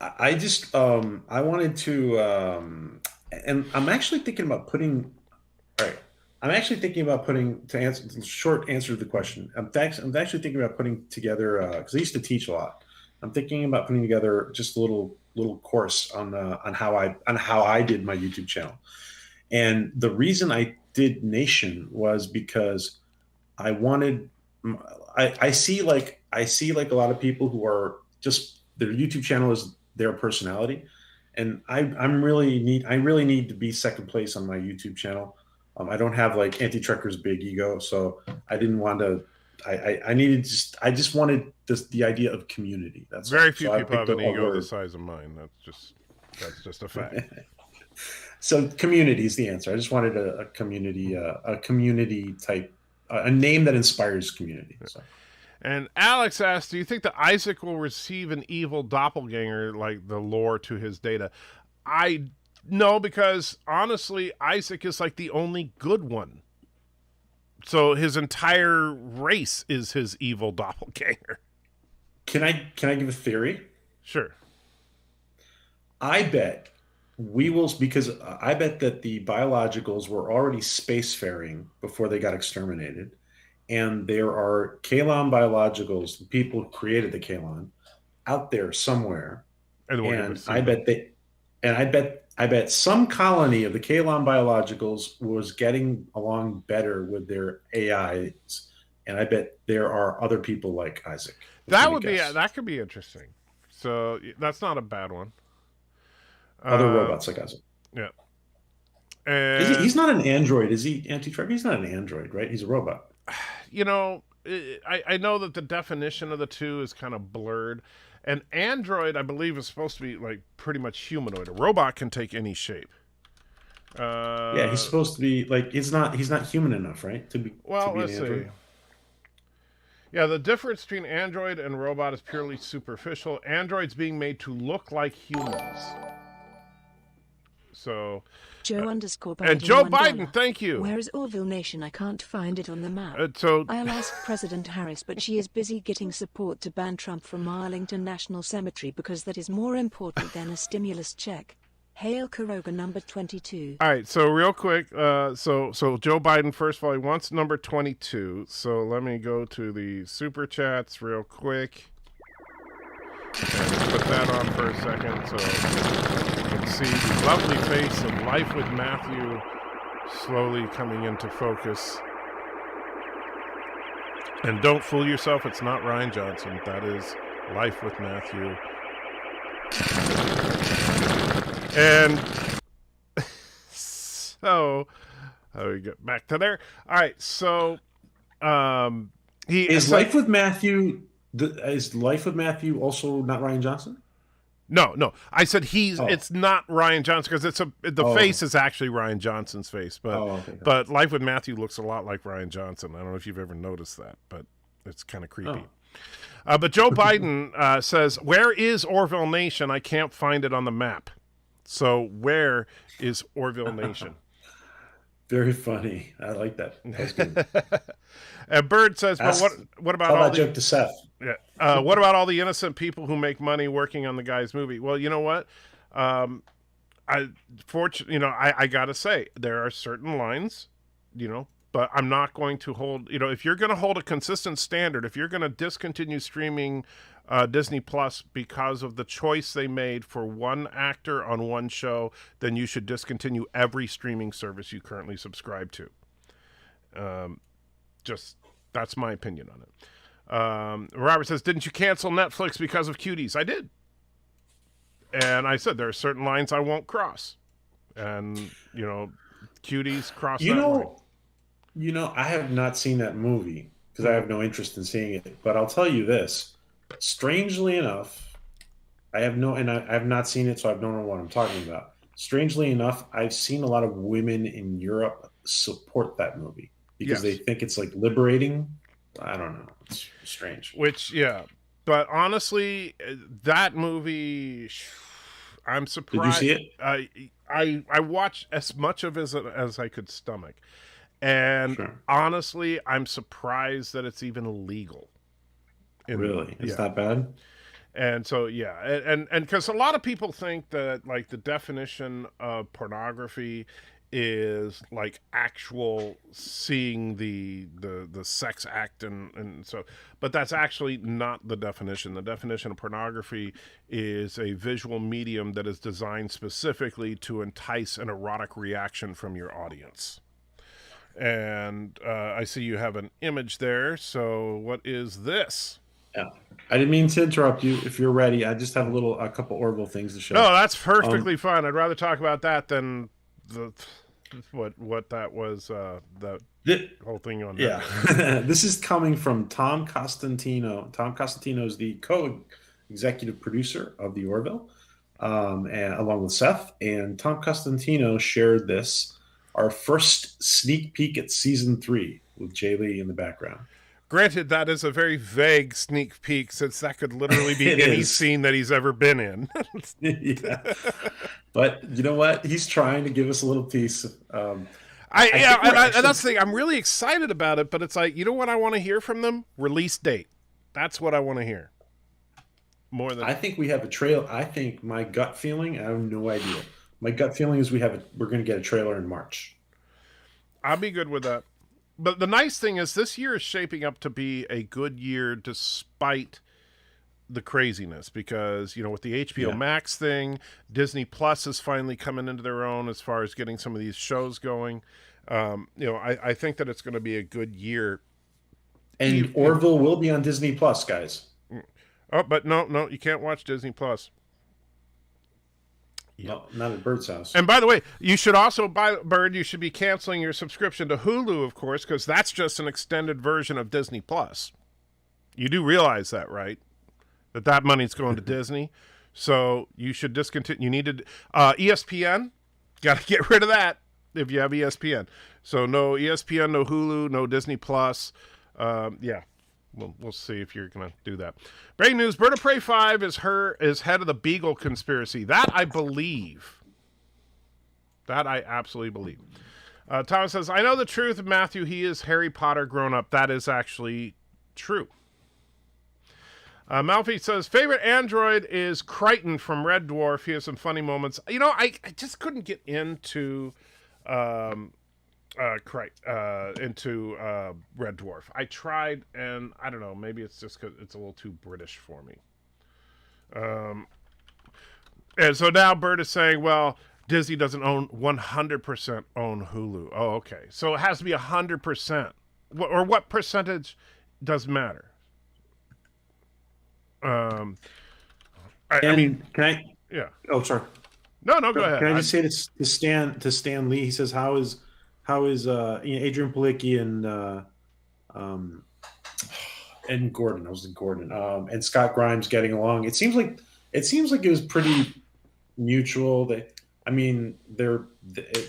I just, I wanted to, and I'm actually thinking about putting, all right. I'm actually thinking about to answer the short answer to the question. I'm actually thinking about putting together, because I used to teach a lot. I'm thinking about putting together just a little course on how I did my YouTube channel. And the reason I did Nation was because I wanted, I see like a lot of people who are just, their YouTube channel is their personality. And I really need to be second place on my YouTube channel. I don't have like Anti-Trucker's big ego, so I didn't want to. I just wanted the idea of community. That's very few people have an ego the size of mine. That's just a fact. So community is the answer. I just wanted a community type, a name that inspires community. So. And Alex asks, do you think that Isaac will receive an evil doppelganger like the lore to his data? No, because honestly, Isaac is like the only good one. So his entire race is his evil doppelganger. Can I give a theory? Sure. I bet we will, because I bet that the biologicals were already spacefaring before they got exterminated. And there are Kalan biologicals, the people who created the Kalan, out there somewhere, And we're gonna and see I them. bet some colony of the Kalon biologicals was getting along better with their AIs, and I bet there are other people like Isaac. That would be that could be interesting. So that's not a bad one. Other robots like Isaac. Yeah. He's not an android, is he, Anti-Trevor? He's not an android, right? He's a robot. You know, I know that the definition of the two is kind of blurred. An android, I believe, is supposed to be like pretty much humanoid. A robot can take any shape. Yeah, he's supposed to be like he's not human enough, right? To be Let's an android. see. Yeah, the difference between android and robot is purely superficial. Androids being made to look like humans. So, Joe underscore Biden and Joe $1. Biden, thank you. Where is Orville Nation? I can't find it on the map. So I'll ask President Harris, but she is busy getting support to ban Trump from Arlington National Cemetery because that is more important than a stimulus check. Hail Kuroga number 22. all right, so real quick, so Joe Biden, first of all, he wants number 22. So let me go to the super chats real quick. And put that on for a second so you can see the lovely face of Life with Matthew slowly coming into focus. And don't fool yourself, it's not Ryan Johnson. That is Life with Matthew. And so, how do we get back to there? All right, so Is Life with Matthew also not Ryan Johnson? No. I said it's not Ryan Johnson because the face is actually Ryan Johnson's face, but but Life with Matthew looks a lot like Ryan Johnson. I don't know if you've ever noticed that, but it's kind of creepy. But Joe Biden says, "Where is Orville Nation? I can't find it on the map." So where is Orville Nation? Very funny. I like that. That's good. And Bird says, "But what about Tell all that joke to Seth?" Yeah. What about all the innocent people who make money working on the guy's movie? Well, you know what? I gotta say there are certain lines, but I'm not going to hold. If you're going to hold a consistent standard, if you're going to discontinue streaming Disney Plus because of the choice they made for one actor on one show, then you should discontinue every streaming service you currently subscribe to. That's my opinion on it. Robert says, "Didn't you cancel Netflix because of cuties?" I did. And I said there are certain lines I won't cross. And, cuties cross that line. I have not seen that movie because I have no interest in seeing it. But I'll tell you this. Strangely enough, I have not seen it, so I don't know what I'm talking about. Strangely enough, I've seen a lot of women in Europe support that movie because they think it's like liberating. I don't know. It's strange. But honestly, that movie, I'm surprised. Did you see it? I watched as much of it as I could stomach. And honestly, I'm surprised that it's even legal. Really? It's that bad? And so, and because a lot of people think that like the definition of pornography is like actual seeing the sex act and so, but that's actually not the definition. The definition of pornography is a visual medium that is designed specifically to entice an erotic reaction from your audience. And I see you have an image there. So what is this? Yeah, I didn't mean to interrupt you. If you're ready, I just have a couple Orville things to show. No, that's perfectly fine. I'd rather talk about that than what that was. The whole thing on. Yeah, this is coming from Tom Costantino. Tom Costantino is the co-executive producer of the Orville, and along with Seth. And Tom Costantino shared this, our first sneak peek at season 3 with Jay Lee in the background. Granted, that is a very vague sneak peek, since that could literally be any scene that he's ever been in. Yeah. But you know what? He's trying to give us a little piece. And that's the thing. I'm really excited about it, but it's like, you know what I want to hear from them? Release date. That's what I want to hear. More than I think we have a trailer. I think my gut feeling, I have no idea. My gut feeling is we're going to get a trailer in March. I'll be good with that. But the nice thing is this year is shaping up to be a good year despite the craziness, because with the HBO Yeah. Max thing, Disney Plus is finally coming into their own as far as getting some of these shows going. I think that it's going to be a good year. And Orville will be on Disney Plus, guys. Oh, but no, you can't watch Disney Plus. No, not at Bird's house. And by the way, you should also, Bird, you should be canceling your subscription to Hulu, of course, because that's just an extended version of Disney Plus. You do realize that, right? That money's going to Disney. So you should discontinue. You need to ESPN. Got to get rid of that if you have ESPN. So no ESPN, no Hulu, no Disney Plus. Yeah. We'll see if you're going to do that. Breaking news, Bird of Prey 5 is head of the Beagle conspiracy. That I believe. That I absolutely believe. Thomas says, I know the truth, Matthew. He is Harry Potter grown up. That is actually true. Malfi says, favorite android is Crichton from Red Dwarf. He has some funny moments. I just couldn't get into Red Dwarf. I tried, and I don't know, maybe it's just because it's a little too British for me. And so now Bert is saying, well, Disney doesn't 100% own Hulu. Oh, okay. So it has to be 100%. Or what percentage does matter? I mean, can I? Yeah. Oh, sorry. No, go ahead. Can I just say this to Stan Lee? He says, "How is Adrian Palicki and Gordon? I was in Gordon and Scott Grimes getting along? It seems like it was pretty mutual. They're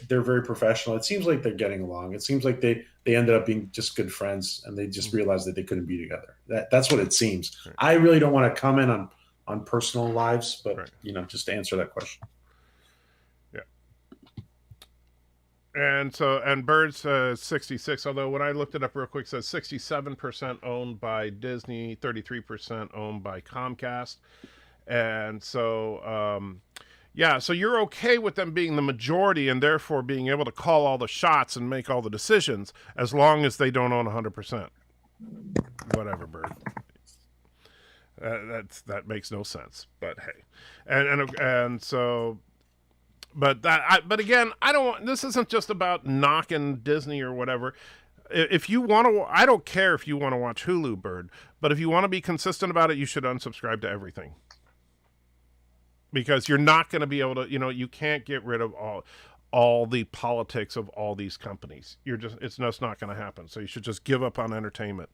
very professional. It seems like they're getting along. It seems like they ended up being just good friends, and they just realized that they couldn't be together. That's what it seems. Right. I really don't want to comment on personal lives, but right. Just to answer that question. Yeah. And Bird's 66, although when I looked it up real quick, it says 67% owned by Disney, 33% owned by Comcast. And so, so you're okay with them being the majority and therefore being able to call all the shots and make all the decisions as long as they don't own 100%. Whatever, Bird. That makes no sense. But hey, but again, I don't want. This isn't just about knocking Disney or whatever. If you want to, I don't care if you want to watch Hulu, Bird. But if you want to be consistent about it, you should unsubscribe to everything. Because you're not going to be able to, you can't get rid of all the politics of all these companies. It's just not going to happen. So you should just give up on entertainment.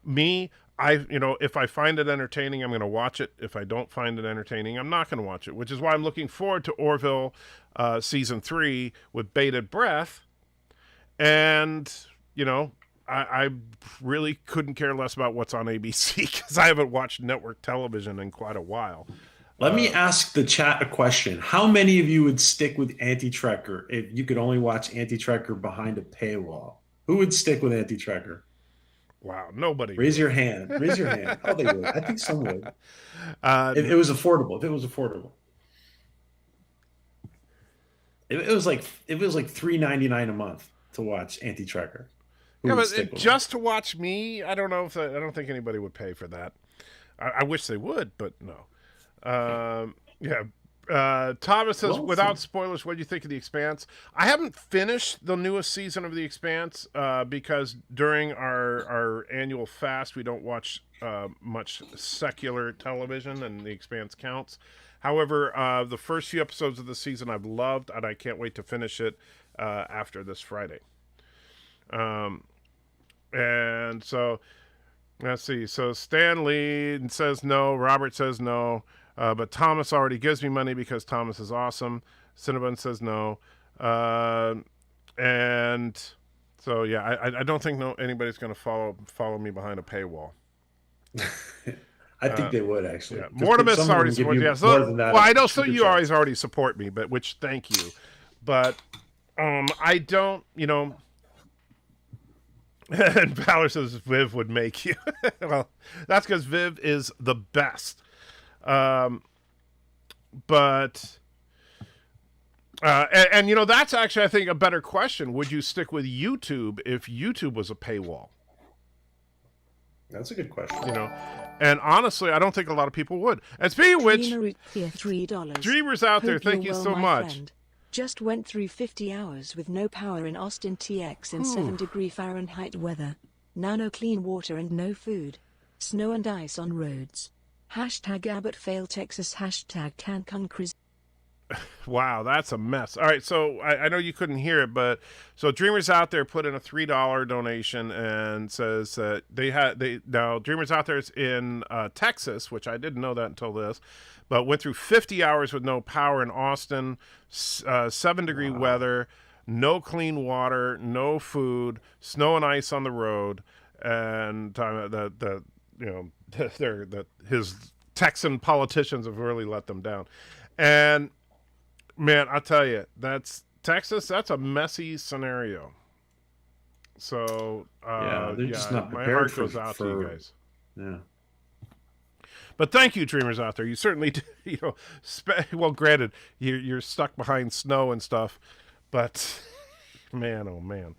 Me, if I find it entertaining, I'm going to watch it. If I don't find it entertaining, I'm not going to watch it, which is why I'm looking forward to Orville season 3 with bated breath. And, I really couldn't care less about what's on ABC because I haven't watched network television in quite a while. Let me ask the chat a question. How many of you would stick with Anti-Trekker if you could only watch Anti-Trekker behind a paywall? Who would stick with Anti-Trekker? Wow, nobody. Raise your hand. Raise your hand. Oh, they would. I think some would. If it was affordable. If it was like $3.99 a month to watch Anti-Trekker. Yeah, but just to watch me, I don't know I don't think anybody would pay for that. I wish they would, but no. Thomas says, without spoilers, what do you think of The Expanse? I haven't finished the newest season of The Expanse because during our annual fast, we don't watch much secular television, and The Expanse counts. However, the first few episodes of the season I've loved, and I can't wait to finish it after this Friday. And so, let's see. So Stan Lee says no. Robert says no. But Thomas already gives me money because Thomas is awesome. Cinnabon says no. And so, yeah, I don't think anybody's going to follow me behind a paywall. I think they would, actually. Yeah. Mortimus already supports me. Yeah. So, I know you already support me, which thank you. But I don't, and Valor says Viv would make you. Well, that's because Viv is the best. But that's actually, I think, a better question. Would you stick with YouTube if YouTube was a paywall? That's a good question. You know, and honestly, I don't think a lot of people would. And speaking of which, $3. dreamers out there, Hope thank you're you well, so my much. friend. Just went through 50 hours with no power in Austin TX in 7-degree Fahrenheit weather. Now no clean water and no food. Snow and ice on roads. Hashtag Abbott fail Texas. Hashtag Cancun Chris. Wow, that's a mess. All right, so I know you couldn't hear it, but so Dreamers Out There put in a $3 donation and says that now Dreamers Out There is in Texas, which I didn't know that until this, but went through 50 hours with no power in Austin, 7-degree weather, no clean water, no food, snow and ice on the road, and his Texan politicians have really let them down, and. Man, I'll tell you, that's Texas. That's a messy scenario. So, they're just not my prepared heart goes out to you guys. Yeah. But thank you, dreamers out there. You certainly, well, granted, you're stuck behind snow and stuff, but man, oh man.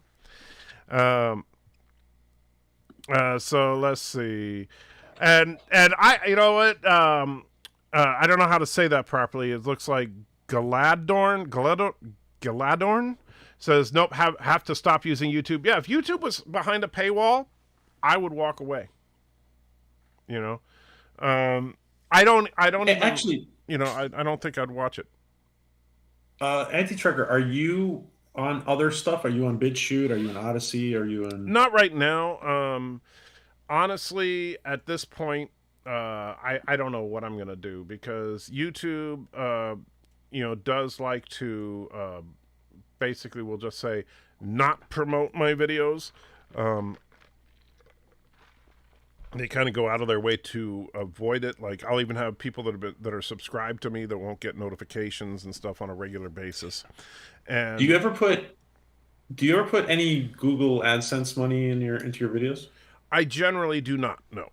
So let's see, and I, you know what, I don't know how to say that properly. It looks like Galadorn says, nope, have to stop using YouTube. Yeah, if YouTube was behind a paywall, I would walk away. You know, I don't even, actually, I don't think I'd watch it. Anti-Tracker, are you on other stuff? Are you on BitChute? Are you on Odyssey? Are you in? Not right now. Honestly, at this point, I don't know what I'm gonna do, because YouTube, does like to, basically, we'll just say, not promote my videos. They kind of go out of their way to avoid it. Like, I'll even have people that are subscribed to me that won't get notifications and stuff on a regular basis. And Do you ever put any Google AdSense money into your videos? I generally do not, no.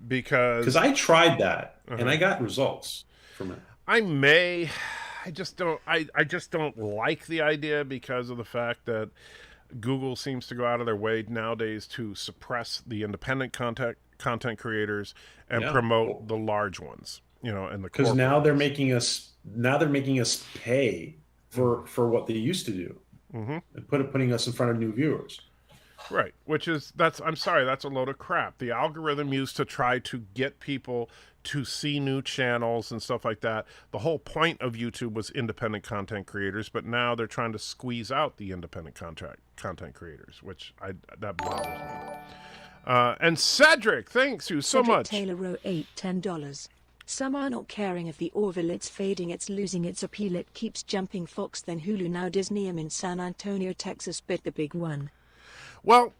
Because I tried that and I got results from it. I just don't like the idea, because of the fact that Google seems to go out of their way nowadays to suppress the independent content creators and promote the large ones, and the, because now they're making us pay for what they used to do, and putting us in front of new viewers. Right, I'm sorry, that's a load of crap. The algorithm used to try to get people to see new channels and stuff like that. The whole point of YouTube was independent content creators, but now they're trying to squeeze out the independent content creators, which that bothers me. And Cedric, thanks you so much. Taylor Row $10. Some are not caring if the Orville it's fading, it's losing its appeal, it keeps jumping. Fox, then Hulu, now Disney. I'm in San Antonio, Texas, bit the big one. Well,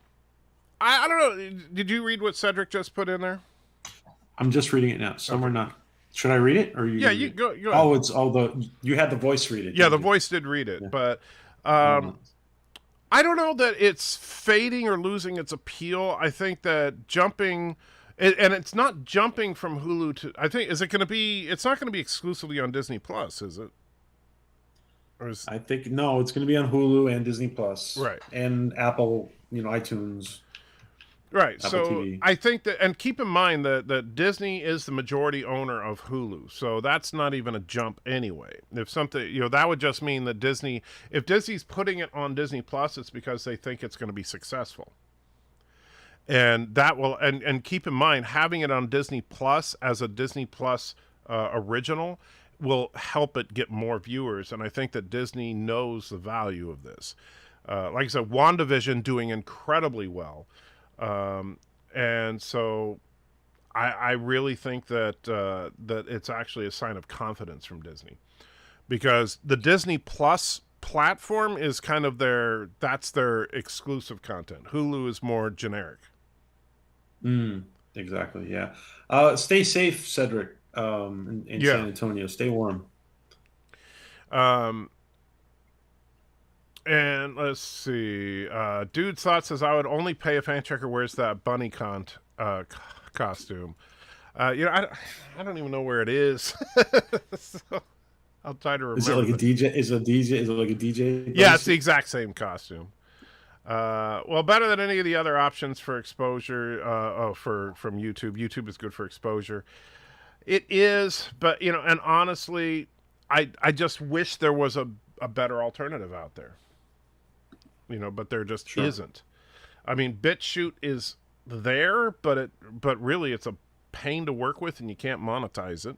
I don't know. Did you read what Cedric just put in there? I'm just reading it now. Some are not. Should I read it, or you? Yeah, you go. Oh, you had the voice read it. Yeah, the voice did read it, but I don't know that it's fading or losing its appeal. I think that jumping, and it's not jumping from Hulu to. I think it's not going to be exclusively on Disney Plus, is it? I think no, it's going to be on Hulu and Disney Plus, right, and Apple, iTunes. Right. Apple so TV. I think that, and keep in mind that Disney is the majority owner of Hulu. So that's not even a jump anyway. If something, that would just mean that if Disney's putting it on Disney Plus, it's because they think it's going to be successful. And that will, and keep in mind, having it on Disney Plus as a Disney Plus original will help it get more viewers. And I think that Disney knows the value of this. Like I said, WandaVision doing incredibly well. And so I really think that that it's actually a sign of confidence from Disney, because the Disney Plus platform is kind of their exclusive content. Hulu is more generic. Exactly. Yeah. Stay safe, Cedric, in San Antonio. Stay warm. And let's see. Dude's Thought says, I would only pay if Antitracker wears that bunny costume. I don't even know where it is. So I'll try to remember. Is it like a DJ? Is it like a DJ? Yeah, it's the exact same costume. Well, better than any of the other options for exposure. From YouTube. YouTube is good for exposure. It is, but and honestly, I just wish there was a better alternative out there. But there just isn't. I mean, BitChute is there, but really it's a pain to work with, and you can't monetize it.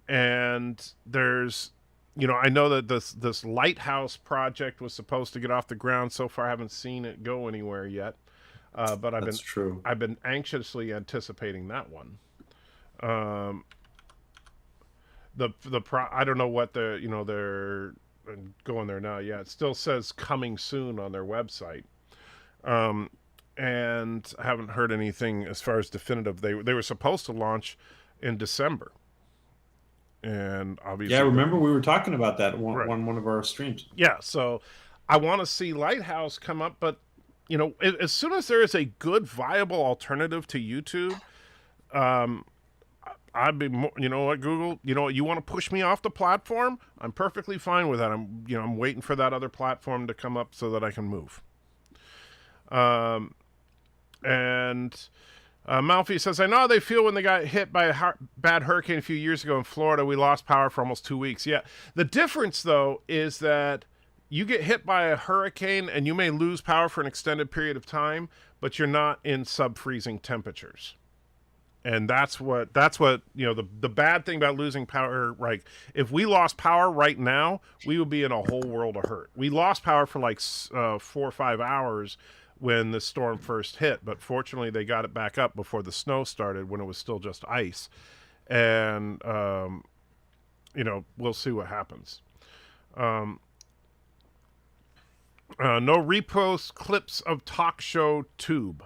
And there's, I know that this Lighthouse project was supposed to get off the ground. So far, I haven't seen it go anywhere yet. But I've been anxiously anticipating that one. I don't know what they're going there now. Yeah, it still says coming soon on their website. And I haven't heard anything as far as definitive. They were supposed to launch in December. And obviously, yeah, remember we were talking about that on one of our streams. Yeah, so I want to see Lighthouse come up, but as soon as there is a good, viable alternative to YouTube, I'd be more, what, Google, you want to push me off the platform? I'm perfectly fine with that. I'm waiting for that other platform to come up so that I can move. Malfi says, I know how they feel when they got hit by a bad hurricane a few years ago in Florida. We lost power for almost 2 weeks. Yeah. The difference, though, is that you get hit by a hurricane and you may lose power for an extended period of time, but you're not in sub-freezing temperatures. And that's what the bad thing about losing power, like if we lost power right now, we would be in a whole world of hurt. We lost power for like 4 or 5 hours when the storm first hit, but fortunately they got it back up before the snow started when it was still just ice. And we'll see what happens. No repost clips of talk show tube.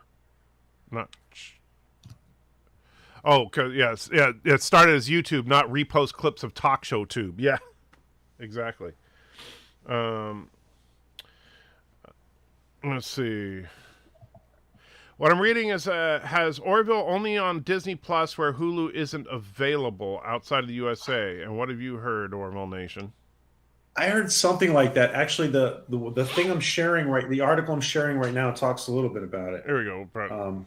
It started as YouTube, not repost clips of talk show tube. Yeah, exactly. Let's see. What I'm reading is has Orville only on Disney Plus where Hulu isn't available outside of the USA. And what have you heard, Orville Nation? I heard something like that. Actually, the thing I'm sharing the article I'm sharing right now talks a little bit about it. There we go, Brent.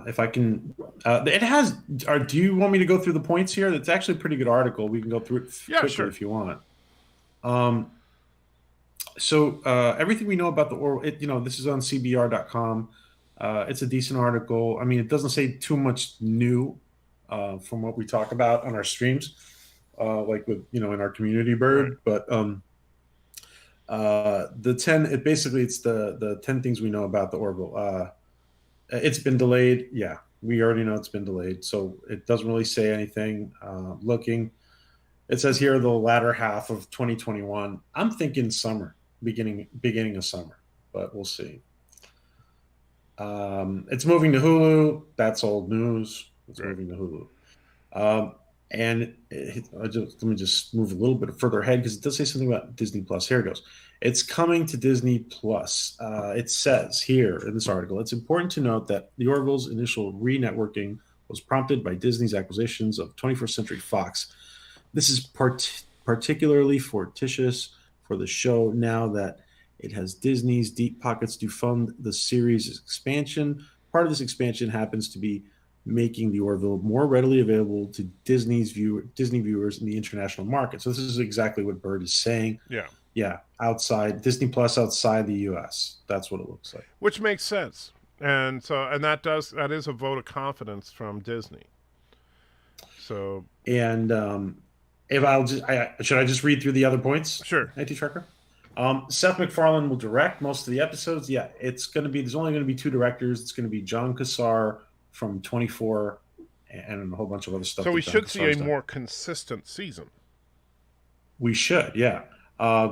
If I can, it has. Do you want me to go through the points here? That's actually a pretty good article. We can go through it quickly if you want. So everything we know about the Orville, this is on CBR.com. It's a decent article. I mean, it doesn't say too much new from what we talk about on our streams, like with in our community bird. Right. But the 10, it's the 10 things we know about the Orville. It's been delayed. Yeah, we already know it's been delayed. So it doesn't really say anything. Looking, it says here the latter half of 2021. I'm thinking summer, beginning of summer, but we'll see. It's moving to Hulu. That's old news. It's moving to Hulu. Let me just move a little bit further ahead because it does say something about Disney Plus. Here it goes. It's coming to Disney Plus. It says here in this article, it's important to note that the Orville's initial re-networking was prompted by Disney's acquisitions of 21st Century Fox. This is particularly fortuitous for the show now that it has Disney's deep pockets to fund the series' expansion. Part of this expansion happens to be making the Orville more readily available to Disney viewers in the international market. So this is exactly what Bird is saying. Yeah, outside Disney Plus, outside the U.S. That's what it looks like. Which makes sense, and that is a vote of confidence from Disney. So, and should I just read through the other points? Sure. Anti-Trucker. Seth MacFarlane will direct most of the episodes. Yeah, there's only going to be 2 directors. It's going to be John Cassar from 24 and a whole bunch of other stuff. So we should see a more consistent season. We should, yeah.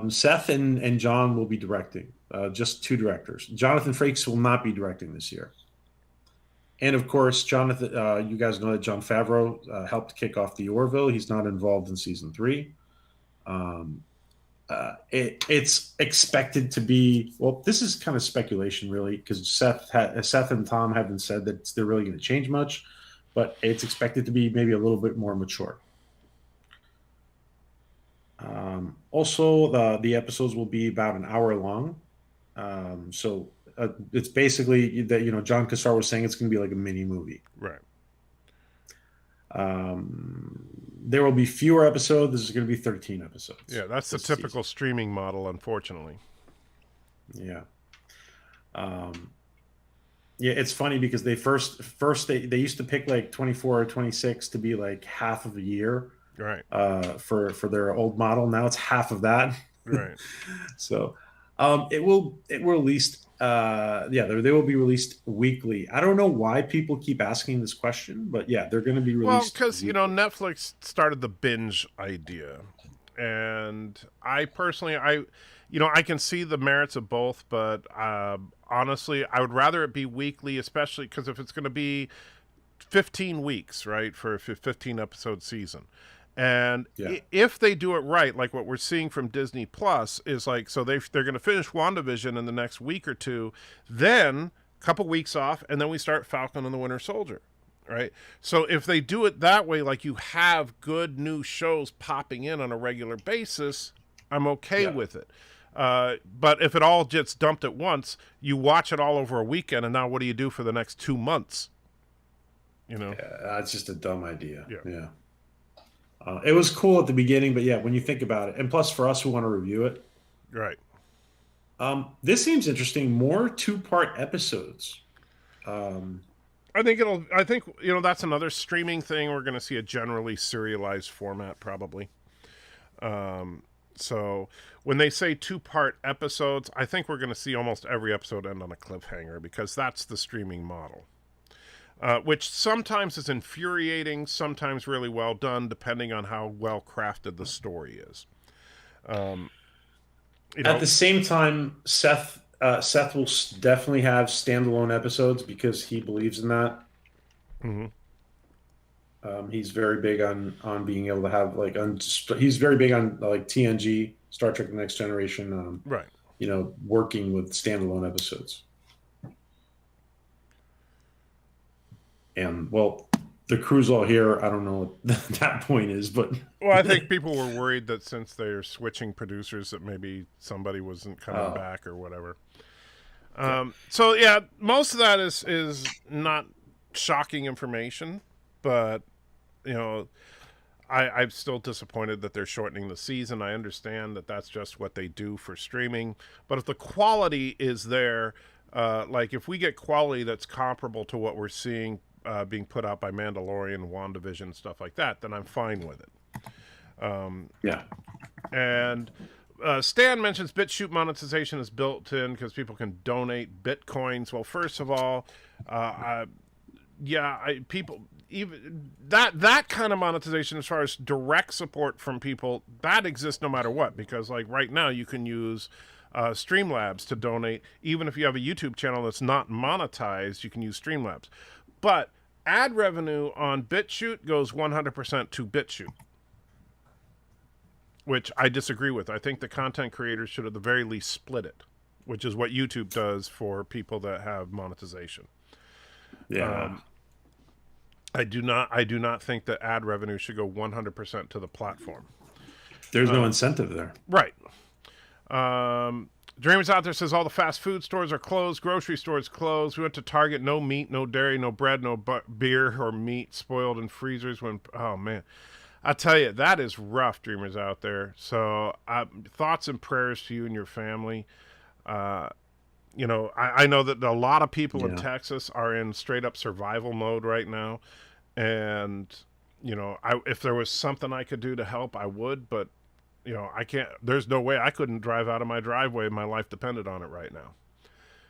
Seth and John will be directing, just 2 directors. Jonathan Frakes will not be directing this year. And of course, Jonathan, you guys know that Jon Favreau helped kick off the Orville. He's not involved in season 3. It's expected to be, well, this is kind of speculation really, because Seth and Tom haven't said that they're really going to change much, but it's expected to be maybe a little bit more mature. Also, the episodes will be about an hour long. So it's basically that, John Cassar was saying it's going to be like a mini movie. Right. There will be fewer episodes. This is going to be 13 episodes. Yeah, that's the this typical season. streaming model, unfortunately. Yeah. Yeah, it's funny because they first they used to pick like 24 or 26 to be like half of a year Right. for their old model. Now it's half of that. Right. So it will released they will be released weekly. I don't know why people keep asking this question, but yeah, they're going to be Well, released. because, Netflix started the binge idea. And I personally, I can see the merits of both, but honestly, I would rather it be weekly, especially because if it's going to be 15 weeks, right, for a 15 episode season. And Yeah. if they do it right, like what we're seeing from Disney Plus is like, so they're going to finish WandaVision in the next week or two, then a couple weeks off, and then we start Falcon and the Winter Soldier, right? So if they do it that way, like you have good new shows popping in on a regular basis, I'm okay with it. But if it all gets dumped at once, you watch it all over a weekend, and now what do you do for the next 2 months? Yeah, that's just a dumb idea. Yeah. Yeah. It was cool at the beginning, but yeah, when you think about it, and plus for us who want to review it, Right. this seems interesting. More 2-part episodes. I think that's another streaming thing. We're going to see a generally serialized format probably. So when they say 2-part episodes, I think we're going to see almost every episode end on a cliffhanger because that's the streaming model. Which sometimes is infuriating, sometimes really well done, depending on how well crafted the story is. At the same time, Seth will definitely have standalone episodes because he believes in that. He's very big on being able to have he's very big on like TNG, Star Trek: The Next Generation. Right. Working with standalone episodes. And well, the crew's all here. I don't know what that point is, but well, I think people were worried that since they're switching producers, that maybe somebody wasn't coming back or whatever. So yeah, most of that is not shocking information, but I'm still disappointed that they're shortening the season. I understand that that's just what they do for streaming, but if the quality is there, like if we get quality that's comparable to what we're seeing being put out by Mandalorian, WandaVision, stuff like that, then I'm fine with it. yeah. And Stan mentions BitChute monetization is built in because people can donate Bitcoins. Well, first of all, people even that kind of monetization, as far as direct support from people, that exists no matter what. Because like right now, you can use Streamlabs to donate. Even if you have a YouTube channel that's not monetized, you can use Streamlabs. But ad revenue on BitChute goes 100% to BitChute, which I disagree with. I think the content creators should at the very least split it, which is what YouTube does for people that have monetization. Yeah. I do not think that ad revenue should go 100% to the platform. There's no incentive there. Right. Dreamers out there says all the fast food stores are closed, grocery stores closed. We went to Target, no meat, no dairy, no bread, no beer or meat spoiled in freezers. Oh man, I tell you, that is rough, Dreamers out there. So thoughts and prayers to you and your family. I know that a lot of people in Texas are in straight up survival mode right now, and if there was something I could do to help, I would, but I can't. There's no way I couldn't drive out of my driveway. My life depended on it right now.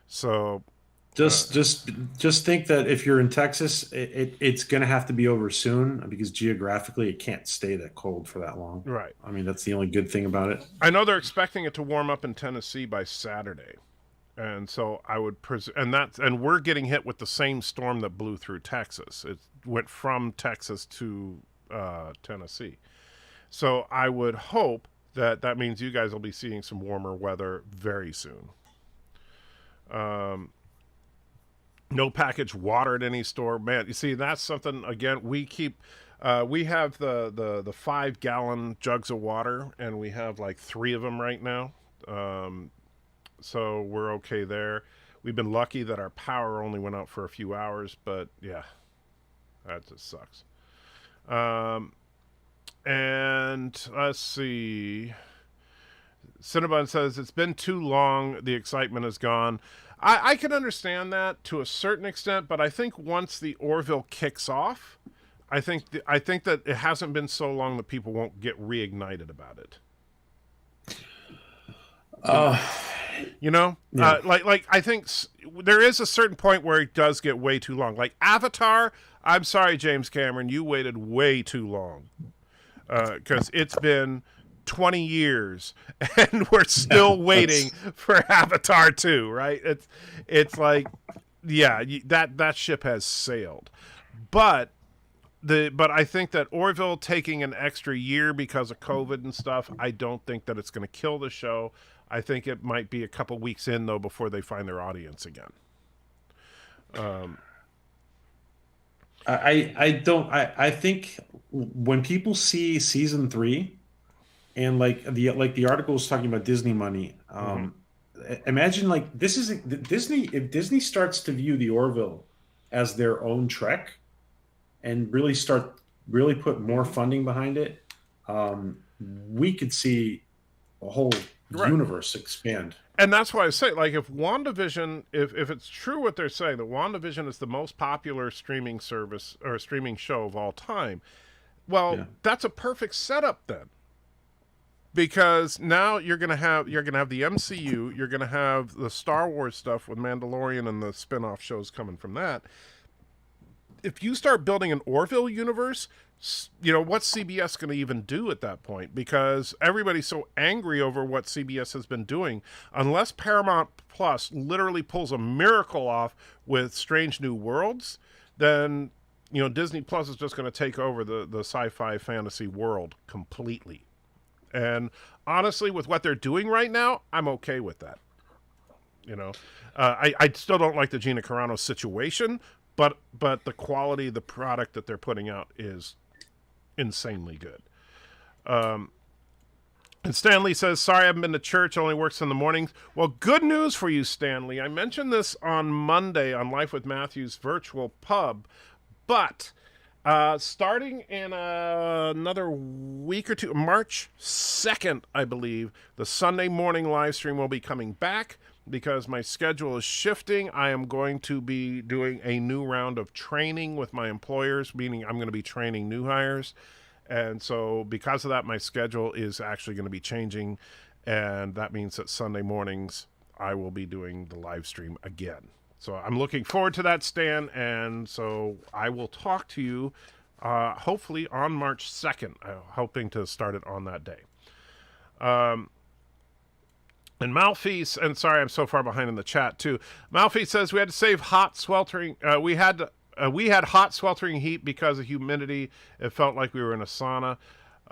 So just think that if you're in Texas, it's going to have to be over soon because geographically it can't stay that cold for that long. Right. I mean, that's the only good thing about it. I know they're expecting it to warm up in Tennessee by Saturday. And so I would and we're getting hit with the same storm that blew through Texas. It went from Texas to Tennessee. So I would hope that means you guys will be seeing some warmer weather very soon. No packaged water at any store. Man, you see, that's something, again, we keep We have the 5-gallon jugs of water, and we have like 3 of them right now. So we're okay there. We've been lucky that our power only went out for a few hours, but yeah, that just sucks. And let's see. Cinnabon says, it's been too long. The excitement is gone. I can understand that to a certain extent, but I think once the Orville kicks off, I think that it hasn't been so long that people won't get reignited about it. You know, Yeah. like I think there is a certain point where it does get way too long. Like Avatar, I'm sorry, James Cameron, you waited way too long, because it's been 20 years and we're still waiting for Avatar 2, right? It's like, yeah, that ship has sailed, but I think that Orville taking an extra year because of COVID and stuff, I don't think that it's going to kill the show. I think it might be a couple weeks in, though, before they find their audience again. I think when people see season 3 and like the article was talking about Disney money, imagine like this is Disney. If Disney starts to view the Orville as their own Trek and really put more funding behind it, we could see a whole universe expand. And that's why I say, like, if WandaVision, if it's true what they're saying, that WandaVision is the most popular streaming service or streaming show of all time, well, that's a perfect setup then. Because now you're gonna have the MCU, you're gonna have the Star Wars stuff with Mandalorian and the spin-off shows coming from that. If you start building an Orville universe, you know, what's CBS going to even do at that point? Because everybody's so angry over what CBS has been doing. Unless Paramount Plus literally pulls a miracle off with Strange New Worlds, then, you know, Disney Plus is just going to take over the sci-fi fantasy world completely. And honestly, with what they're doing right now, I'm okay with that. You know, I still don't like the Gina Carano situation, but the quality of the product that they're putting out is insanely good. And Stanley says, sorry, I haven't been to church, only works in the mornings. Well, good news for you, Stanley. I mentioned this on Monday on Life with Matthew's virtual pub, but starting in another week or two, March 2nd, I believe, the Sunday morning live stream will be coming back because my schedule is shifting. I am going to be doing a new round of training with my employers, meaning I'm going to be training new hires. And so because of that, my schedule is actually going to be changing. And that means that Sunday mornings, I will be doing the live stream again. So I'm looking forward to that, Stan. And so I will talk to you hopefully on March 2nd, hoping to start it on that day. And Malfease, and sorry, I'm so far behind in the chat too. Malfease says we had to save hot sweltering. We had hot sweltering heat because of humidity. It felt like we were in a sauna.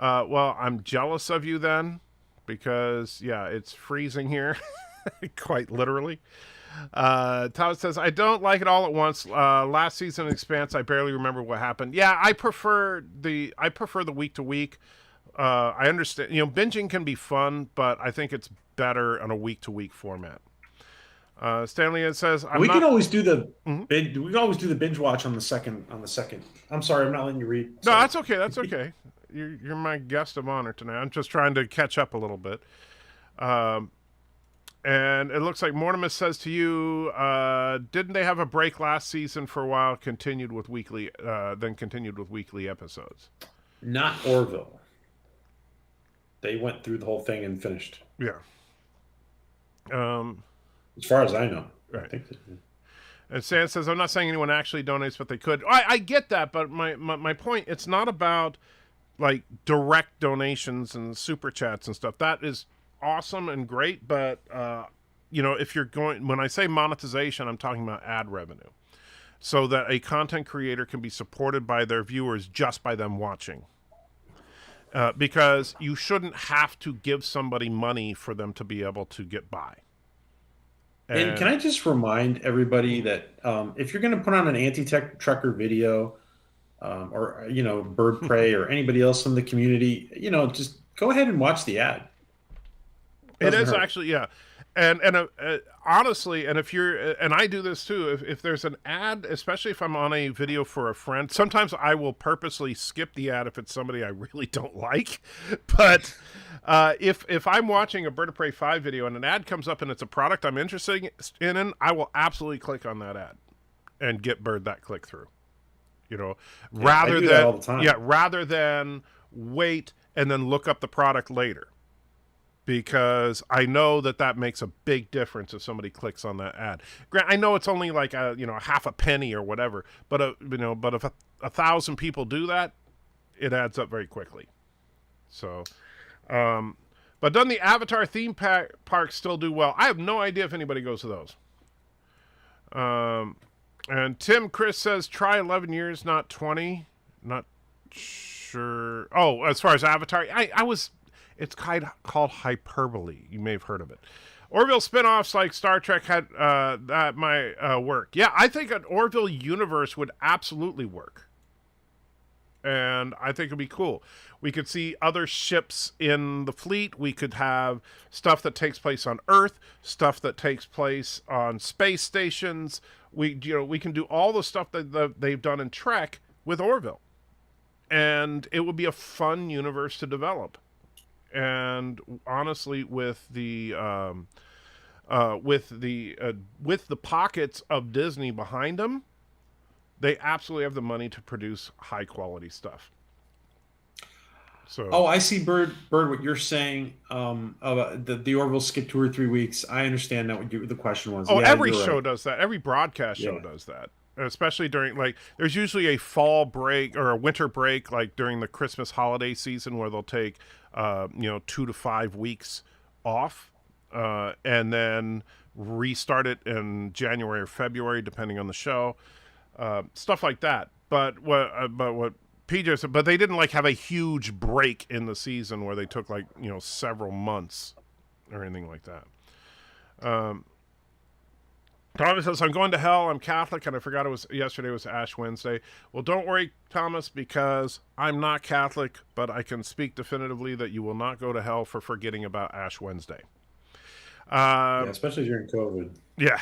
Well, I'm jealous of you then, because yeah, it's freezing here, quite literally. Todd says I don't like it all at once. Last season Expanse, I barely remember what happened. Yeah, I prefer the week to week. I understand, you know, binging can be fun, but I think it's better on a week-to-week format. Stanley says, can always do the binge, we can always do the binge watch on the second. I'm sorry, I'm not letting you read. No, that's okay. That's okay. You're my guest of honor tonight. I'm just trying to catch up a little bit. And it looks like Mortimer says to you, didn't they have a break last season for a while? Continued with weekly episodes. Not Orville. They went through the whole thing and finished. Yeah. As far as I know. Right. I think and Stan says, I'm not saying anyone actually donates, but they could. I get that, but my point, it's not about like direct donations and super chats and stuff. That is awesome and great, but you know, if you're going, when I say monetization, I'm talking about ad revenue, so that a content creator can be supported by their viewers just by them watching. Because you shouldn't have to give somebody money for them to be able to get by. And can I just remind everybody that if you're going to put on an anti-Trekker video, or Bird Prey or anybody else from the community, just go ahead and watch the ad. It Doesn't is hurt. actually, yeah. And honestly, and if you're, and I do this too, if there's an ad, especially if I'm on a video for a friend, sometimes I will purposely skip the ad if it's somebody I really don't like. But if I'm watching a Bird of Prey 5 video and an ad comes up and it's a product I'm interested in, I will absolutely click on that ad and get Bird that click through. Rather I do than that all the time. rather than wait and then look up the product later. Because I know that makes a big difference if somebody clicks on that ad. Grant, I know it's only like a half a penny or whatever, but if 1,000 people do that, it adds up very quickly. So, but doesn't the Avatar theme park still do well? I have no idea if anybody goes to those. And Chris says try 11 years, not 20. Not sure. Oh, as far as Avatar, I was. It's called hyperbole. You may have heard of it. Orville spinoffs like Star Trek had that might work. Yeah, I think an Orville universe would absolutely work. And I think it'd be cool. We could see other ships in the fleet. We could have stuff that takes place on Earth, stuff that takes place on space stations. We can do all the stuff that they've done in Trek with Orville. And it would be a fun universe to develop. And honestly, with the pockets of Disney behind them, they absolutely have the money to produce high quality stuff. So, I see, Bird. What you're saying about the Orville skip 2 or 3 weeks. I understand that what the question was. Every you're show right. does that. Every broadcast show does that. Especially during, there's usually a fall break or a winter break, like during the Christmas holiday season, where they'll take 2 to 5 weeks off, and then restart it in January or February, depending on the show, stuff like that. But what PJ said, but they didn't have a huge break in the season where they took several months or anything like that. Thomas says, I'm going to hell. I'm Catholic, and I forgot yesterday was Ash Wednesday. Well, don't worry, Thomas, because I'm not Catholic, but I can speak definitively that you will not go to hell for forgetting about Ash Wednesday. Especially during COVID. Yeah.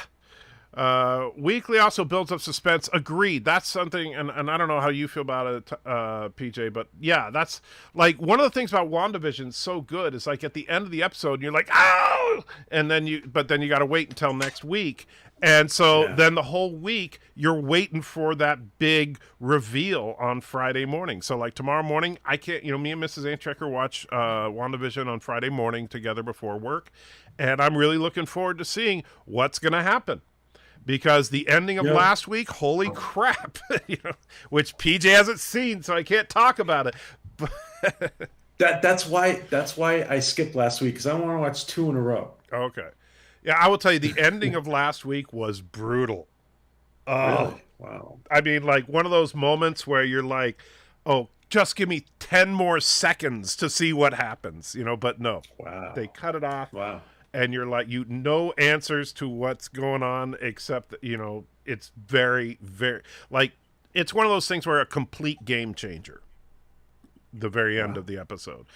Weekly also builds up suspense. Agreed. That's something, and I don't know how you feel about it, PJ, but yeah, that's one of the things about WandaVision so good is at the end of the episode, you're like, oh, and then you got to wait until next week. And so then the whole week you're waiting for that big reveal on Friday morning. So tomorrow morning, I can't, me and Mrs. Antrecker watch WandaVision on Friday morning together before work. And I'm really looking forward to seeing what's going to happen. Because the ending of last week, holy crap, which PJ hasn't seen, so I can't talk about it. That's why I skipped last week, because I want to watch 2 in a row. Okay. Yeah, I will tell you, the ending of last week was brutal. Really? Wow. I mean, one of those moments where you're like, oh, just give me 10 more seconds to see what happens, but no. Wow. They cut it off. Wow. And you're no answers to what's going on, except that, it's very, very, it's one of those things where a complete game changer, the very end of the episode.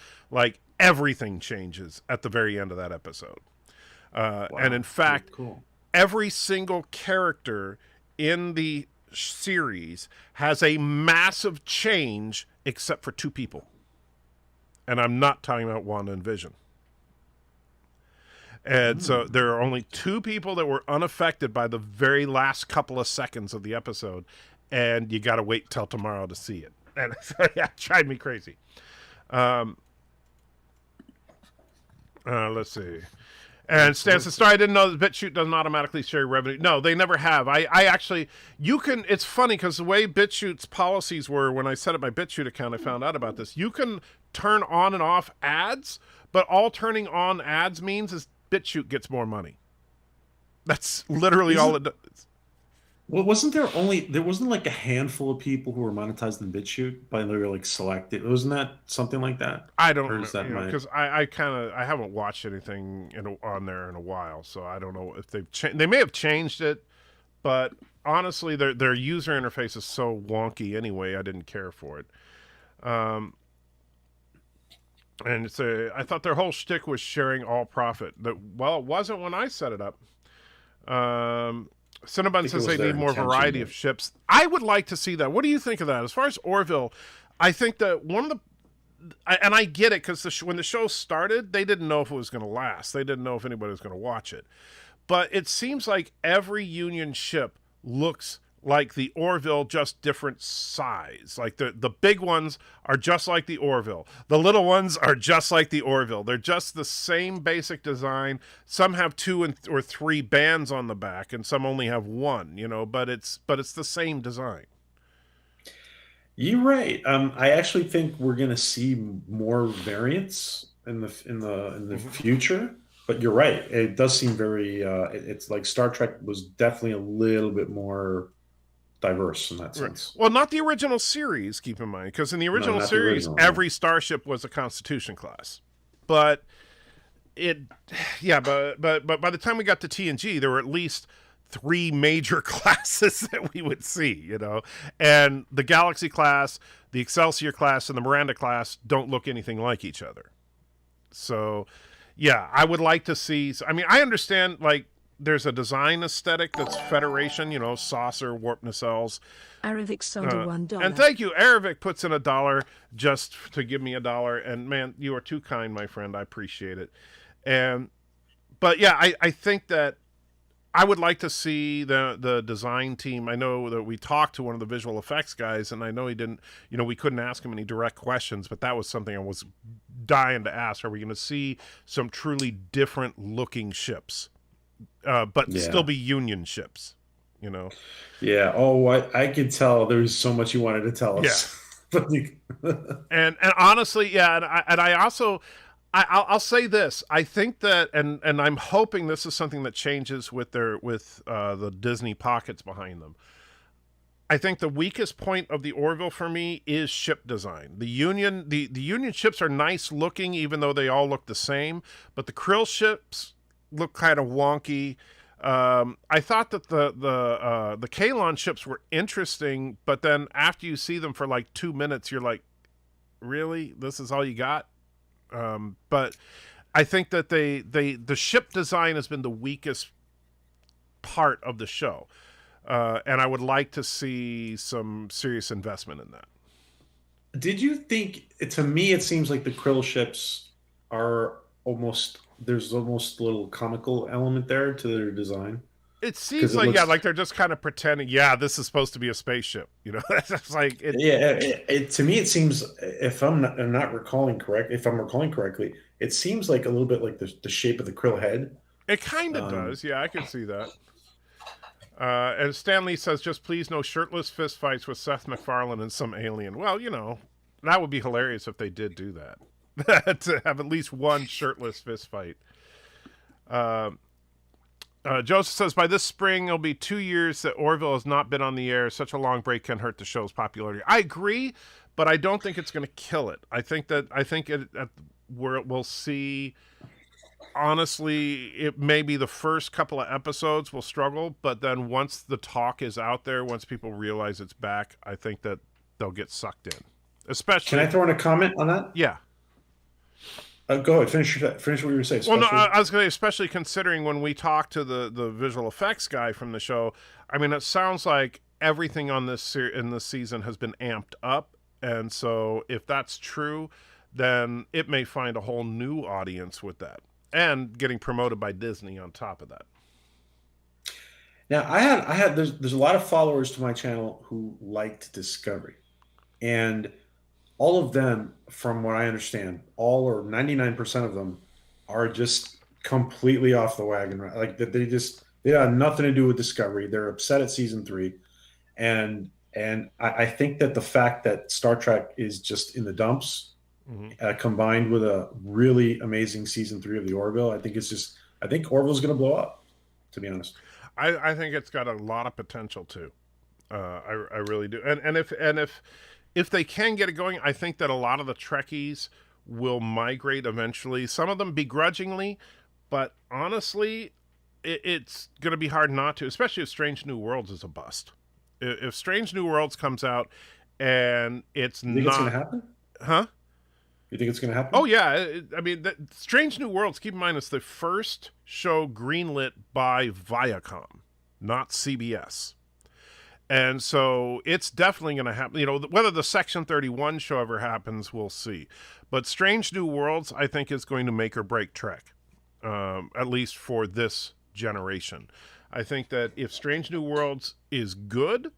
Everything changes at the very end of that episode. And in fact, every single character in the series has a massive change except for 2 people. And I'm not talking about Wanda and Vision. And so there are only 2 people that were unaffected by the very last couple of seconds of the episode, and you got to wait till tomorrow to see it. And so, yeah, it drive me crazy. Let's see. And Stan says, sorry, I didn't know that BitChute doesn't automatically share revenue. No, they never have. I actually, it's funny because the way BitChute's policies were when I set up my BitChute account, I found out about this. You can turn on and off ads, but all turning on ads means is BitChute gets more money. That's literally all it does. Well, there wasn't a handful of people who were monetized in BitChute, but they were selected. Wasn't that something like that? I don't know, because I haven't watched anything on there in a while, so I don't know if they've changed. They may have changed it, but honestly, their user interface is so wonky anyway. I didn't care for it. And I thought their whole shtick was sharing all profit. Well, it wasn't when I set it up. Cinnabon says they need more variety of ships. I would like to see that. What do you think of that? As far as Orville, I think that one of the and I get it, because when the show started, they didn't know if it was going to last. They didn't know if anybody was going to watch it. But it seems like every Union ship looks like the Orville, just different size. Like the big ones are just like the Orville. The little ones are just like the Orville. They're just the same basic design. Some have 2 or 3 bands on the back, and some only have 1. But it's the same design. You're right. I actually think we're going to see more variants in the future. But you're right. It does seem very. It's like Star Trek was definitely a little bit more diverse in that sense. Right. Well, not the original series. Keep in mind, because in the original series, every starship was a Constitution class. But but by the time we got to TNG, there were at least 3 major classes that we would see, and the Galaxy class, the Excelsior class, and the Miranda class don't look anything like each other. So, yeah, I would like to see. I mean, I understand, like, there's a design aesthetic that's Federation, saucer, warp nacelles. Aravik sold $1. And thank you. Aravik puts in $1 just to give me $1. And man, you are too kind, my friend. I appreciate it. But yeah, I think that I would like to see the design team. I know that we talked to one of the visual effects guys, and I know he didn't, we couldn't ask him any direct questions, but that was something I was dying to ask. Are we going to see some truly different looking ships, but still be Union ships, Yeah. Oh, I could tell there was so much you wanted to tell us. Yeah. and honestly, yeah, and I also, I'll say this. I think that, and I'm hoping this is something that changes with the Disney pockets behind them. I think the weakest point of the Orville for me is ship design. The Union ships are nice looking, even though they all look the same. But the Krill ships look kind of wonky. I thought that the Kalon ships were interesting, but then after you see them for like 2 minutes, you're like, really? This is all you got? But I think that the ship design has been the weakest part of the show. And I would like to see some serious investment in that. Did you think, to me, it seems like the Krill ships are there's almost a little comical element there to their design. It seems like, like they're just kind of pretending, this is supposed to be a spaceship. It's like, to me, it seems, if I'm not recalling correctly, it seems like a little bit like the shape of the Krill head. It kind of does. Yeah, I can see that. And Stanley says, just please no shirtless fistfights with Seth MacFarlane and some alien. Well, that would be hilarious if they did do that. To have at least one shirtless fistfight. Joseph says, by this spring, it'll be 2 years that Orville has not been on the air. Such a long break can hurt the show's popularity. I agree, but I don't think it's going to kill it. I think we'll see, honestly, it may be the first couple of episodes will struggle, but then once the talk is out there, once people realize it's back, I think that they'll get sucked in. Especially, can I throw in a comment on that? Yeah. Go ahead. Finish what you were saying. Well, no, I was going to say, especially considering when we talked to the visual effects guy from the show, I mean, it sounds like everything on in this season has been amped up. And so if that's true, then it may find a whole new audience with that. And getting promoted by Disney on top of that. Now, there's a lot of followers to my channel who liked Discovery. And all of them, from what I understand, all or 99% of them are just completely off the wagon. Right? Like they had nothing to do with Discovery. They're upset at season 3, and I think that the fact that Star Trek is just in the dumps, combined with a really amazing season 3 of the Orville, I think Orville's going to blow up. To be honest, I think it's got a lot of potential too. I really do. And if they can get it going, I think that a lot of the Trekkies will migrate eventually. Some of them begrudgingly, but honestly, it's going to be hard not to, especially if Strange New Worlds is a bust. If Strange New Worlds comes out and it's You think it's going to happen? Huh? You think it's going to happen? Oh yeah, I mean, Strange New Worlds. Keep in mind, it's the first show greenlit by Viacom, not CBS, and so it's definitely going to happen. You know, whether the Section 31 show ever happens, we'll see. But Strange New Worlds, I think, is going to make or break Trek, at least for this generation. I think that if Strange New Worlds is good,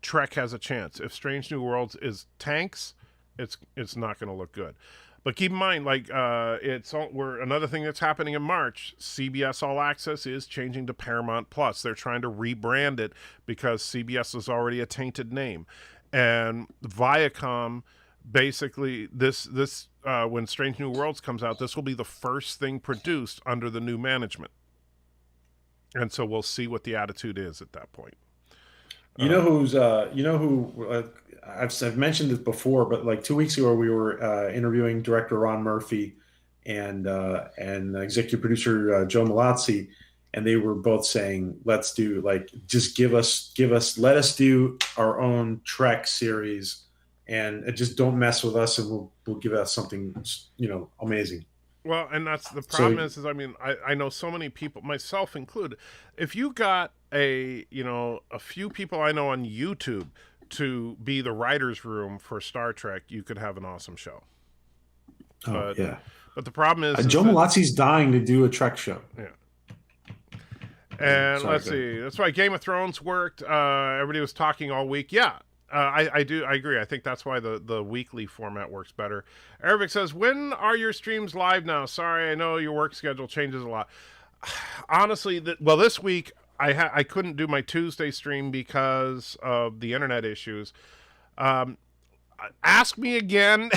Trek has a chance. If Strange New Worlds is tanks, it's not going to look good. But keep in mind, like we're another thing that's happening in March. CBS All Access is changing to Paramount Plus. They're trying to rebrand it because CBS is already a tainted name, and Viacom basically this when Strange New Worlds comes out, this will be the first thing produced under the new management, and so we'll see what the attitude is at that point. You know who I've mentioned this before, but like 2 weeks ago we were interviewing director Ron Murphy and executive producer Joe Malazzi, and they were both saying, let's do just let us do our own Trek series, and just don't mess with us, and we'll give us something amazing. Well, and that's the problem is I mean, I know so many people, myself included. If you got a few people I know on YouTube to be the writer's room for Star Trek, you could have an awesome show. But the problem is Joe Malazzi's dying to do a Trek show. Yeah. And let's see. That's why Game of Thrones worked. Everybody was talking all week. Yeah. I agree. I think that's why the weekly format works better. Arabic says, when are your streams live now? Sorry, I know your work schedule changes a lot. Honestly, this week I couldn't do my Tuesday stream because of the internet issues. Ask me again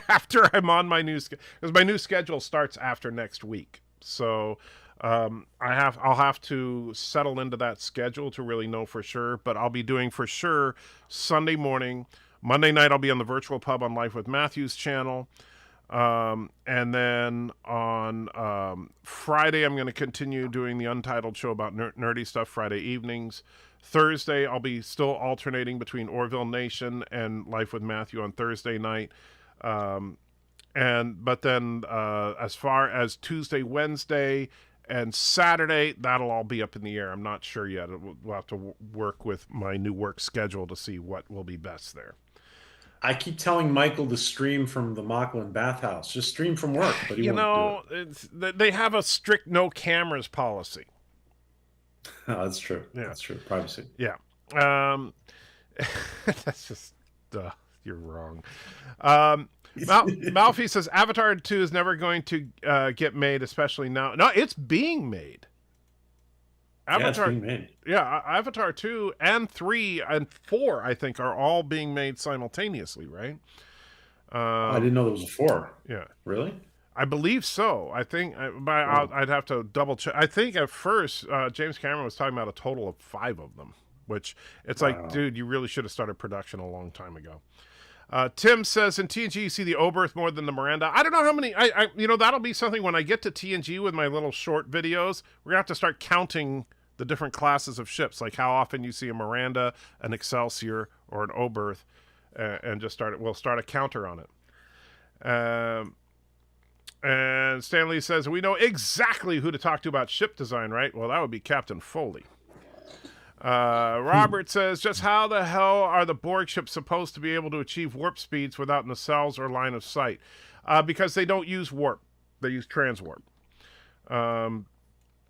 after I'm on my new schedule, because my new schedule starts after next week. So I'll have to settle into that schedule to really know for sure, but I'll be doing for sure Sunday morning. Monday night I'll be on the Virtual Pub on Life with Matthew's channel. And then on Friday I'm going to continue doing the Untitled show about nerdy stuff Friday evenings. Thursday I'll be still alternating between Orville Nation and Life with Matthew on Thursday night. But then as far as Tuesday, Wednesday, and Saturday, that'll all be up in the air. I'm not sure yet. We'll have to work with my new work schedule to see what will be best there. I keep telling Michael to stream from the Mocklin bathhouse. Just stream from work, but he won't do it. They have a strict no cameras policy. Oh, that's true. Yeah. That's true. Privacy. Yeah. That's just, you're wrong. Malfi says Avatar 2 is never going to get made, especially now. No, it's being made. Avatar, it's being made. Yeah, Avatar 2 and 3 and 4, I think, are all being made simultaneously, right? I didn't know there was a 4. Yeah. Really? I believe so. I think, I'd have to double check. I think at first, James Cameron was talking about a total of 5 of them, which it's like, dude, you really should have started production a long time ago. Tim says, in TNG, you see the Oberth more than the Miranda. I don't know how many. That'll be something when I get to TNG with my little short videos. We're going to have to start counting the different classes of ships, like how often you see a Miranda, an Excelsior, or an Oberth, and just we'll start a counter on it. And Stanley says, we know exactly who to talk to about ship design, right? Well, that would be Captain Foley. Robert says, just how the hell are the Borg ships supposed to be able to achieve warp speeds without nacelles or line of sight? Because they don't use warp. They use transwarp.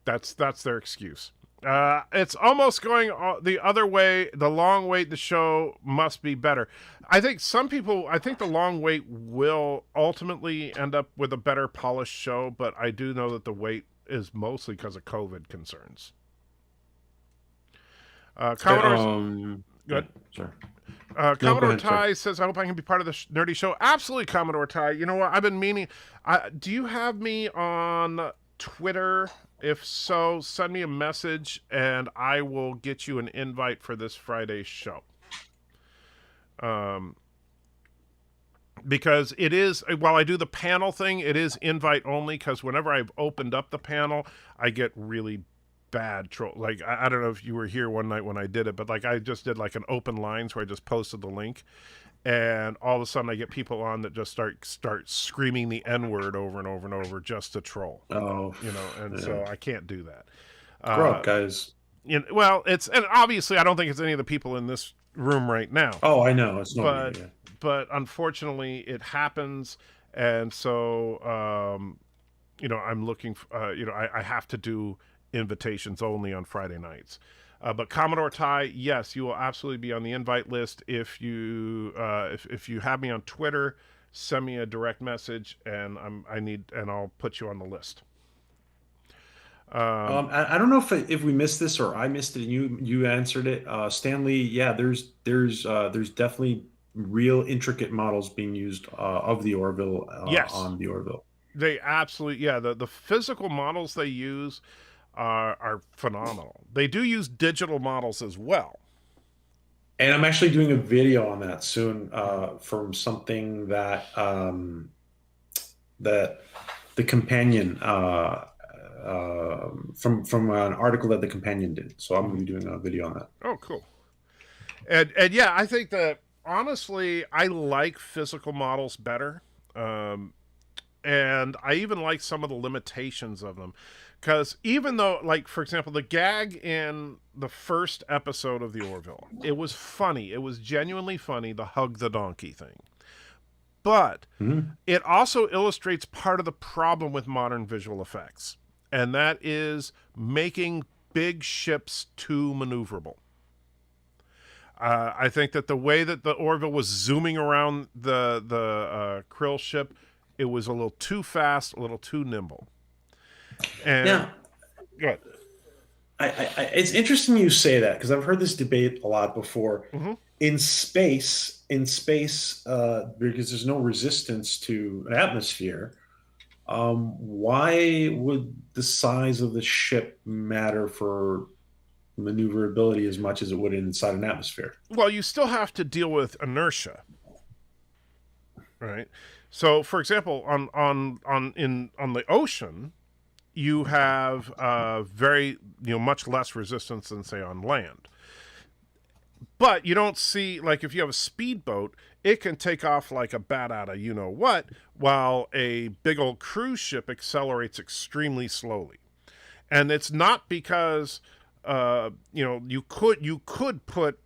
That's their excuse. It's almost going the other way. The long wait, the show must be better. I think the long wait will ultimately end up with a better polished show, but I do know that the wait is mostly because of COVID concerns. Commodore, good. Sure. Commodore Ty says, I hope I can be part of the nerdy show. Absolutely, Commodore Ty. You know what? I've been meaning. Do you have me on Twitter? If so, send me a message and I will get you an invite for this Friday's show. because it is, while I do the panel thing, it is invite only, because whenever I've opened up the panel, I get really bad troll. Like, I don't know if you were here one night when I did it, but like I just did like an open lines where I just posted the link, and all of a sudden I get people on that just start screaming the N-word over and over and over just to troll. Oh, You know, and yeah. so I can't do that. Grow up, guys. You know, well, and obviously I don't think it's any of the people in this room right now. Oh, I know. It's not me. Yeah. But unfortunately it happens, and so you know, I'm looking you know, I have to do invitations only on Friday nights. But Commodore Ty, yes, you will absolutely be on the invite list if you if you have me on Twitter. Send me a direct message, and I'll put you on the list. I don't know if we missed this or I missed it and you answered it. Stanley, yeah, there's definitely real intricate models being used of the Orville Yes. on the Orville. They absolutely, yeah. The physical models they use are phenomenal. They do use digital models as well. And I'm actually doing a video on that soon from something that that the companion from an article that the companion did. So I'm going to be doing a video on that. Oh, cool. And yeah, I think that honestly, I like physical models better. And I even like some of the limitations of them. Because even though, like, for example, the gag in the first episode of the Orville, it was funny. It was genuinely funny, the hug the donkey thing. But it also illustrates part of the problem with modern visual effects. And that is making big ships too maneuverable. I think that the way that the Orville was zooming around the Krill ship, it was a little too fast, a little too nimble. And Yeah. go ahead. It's interesting you say that because I've heard this debate a lot before. In space, because there's no resistance to an atmosphere, why would the size of the ship matter for maneuverability as much as it would inside an atmosphere? Well, you still have to deal with inertia, right? So, for example, on the ocean, you have very much less resistance than say on land. But you don't see, like, if you have a speedboat, it can take off like a bat out of you-know-what, while a big old cruise ship accelerates extremely slowly. And it's not because, you could put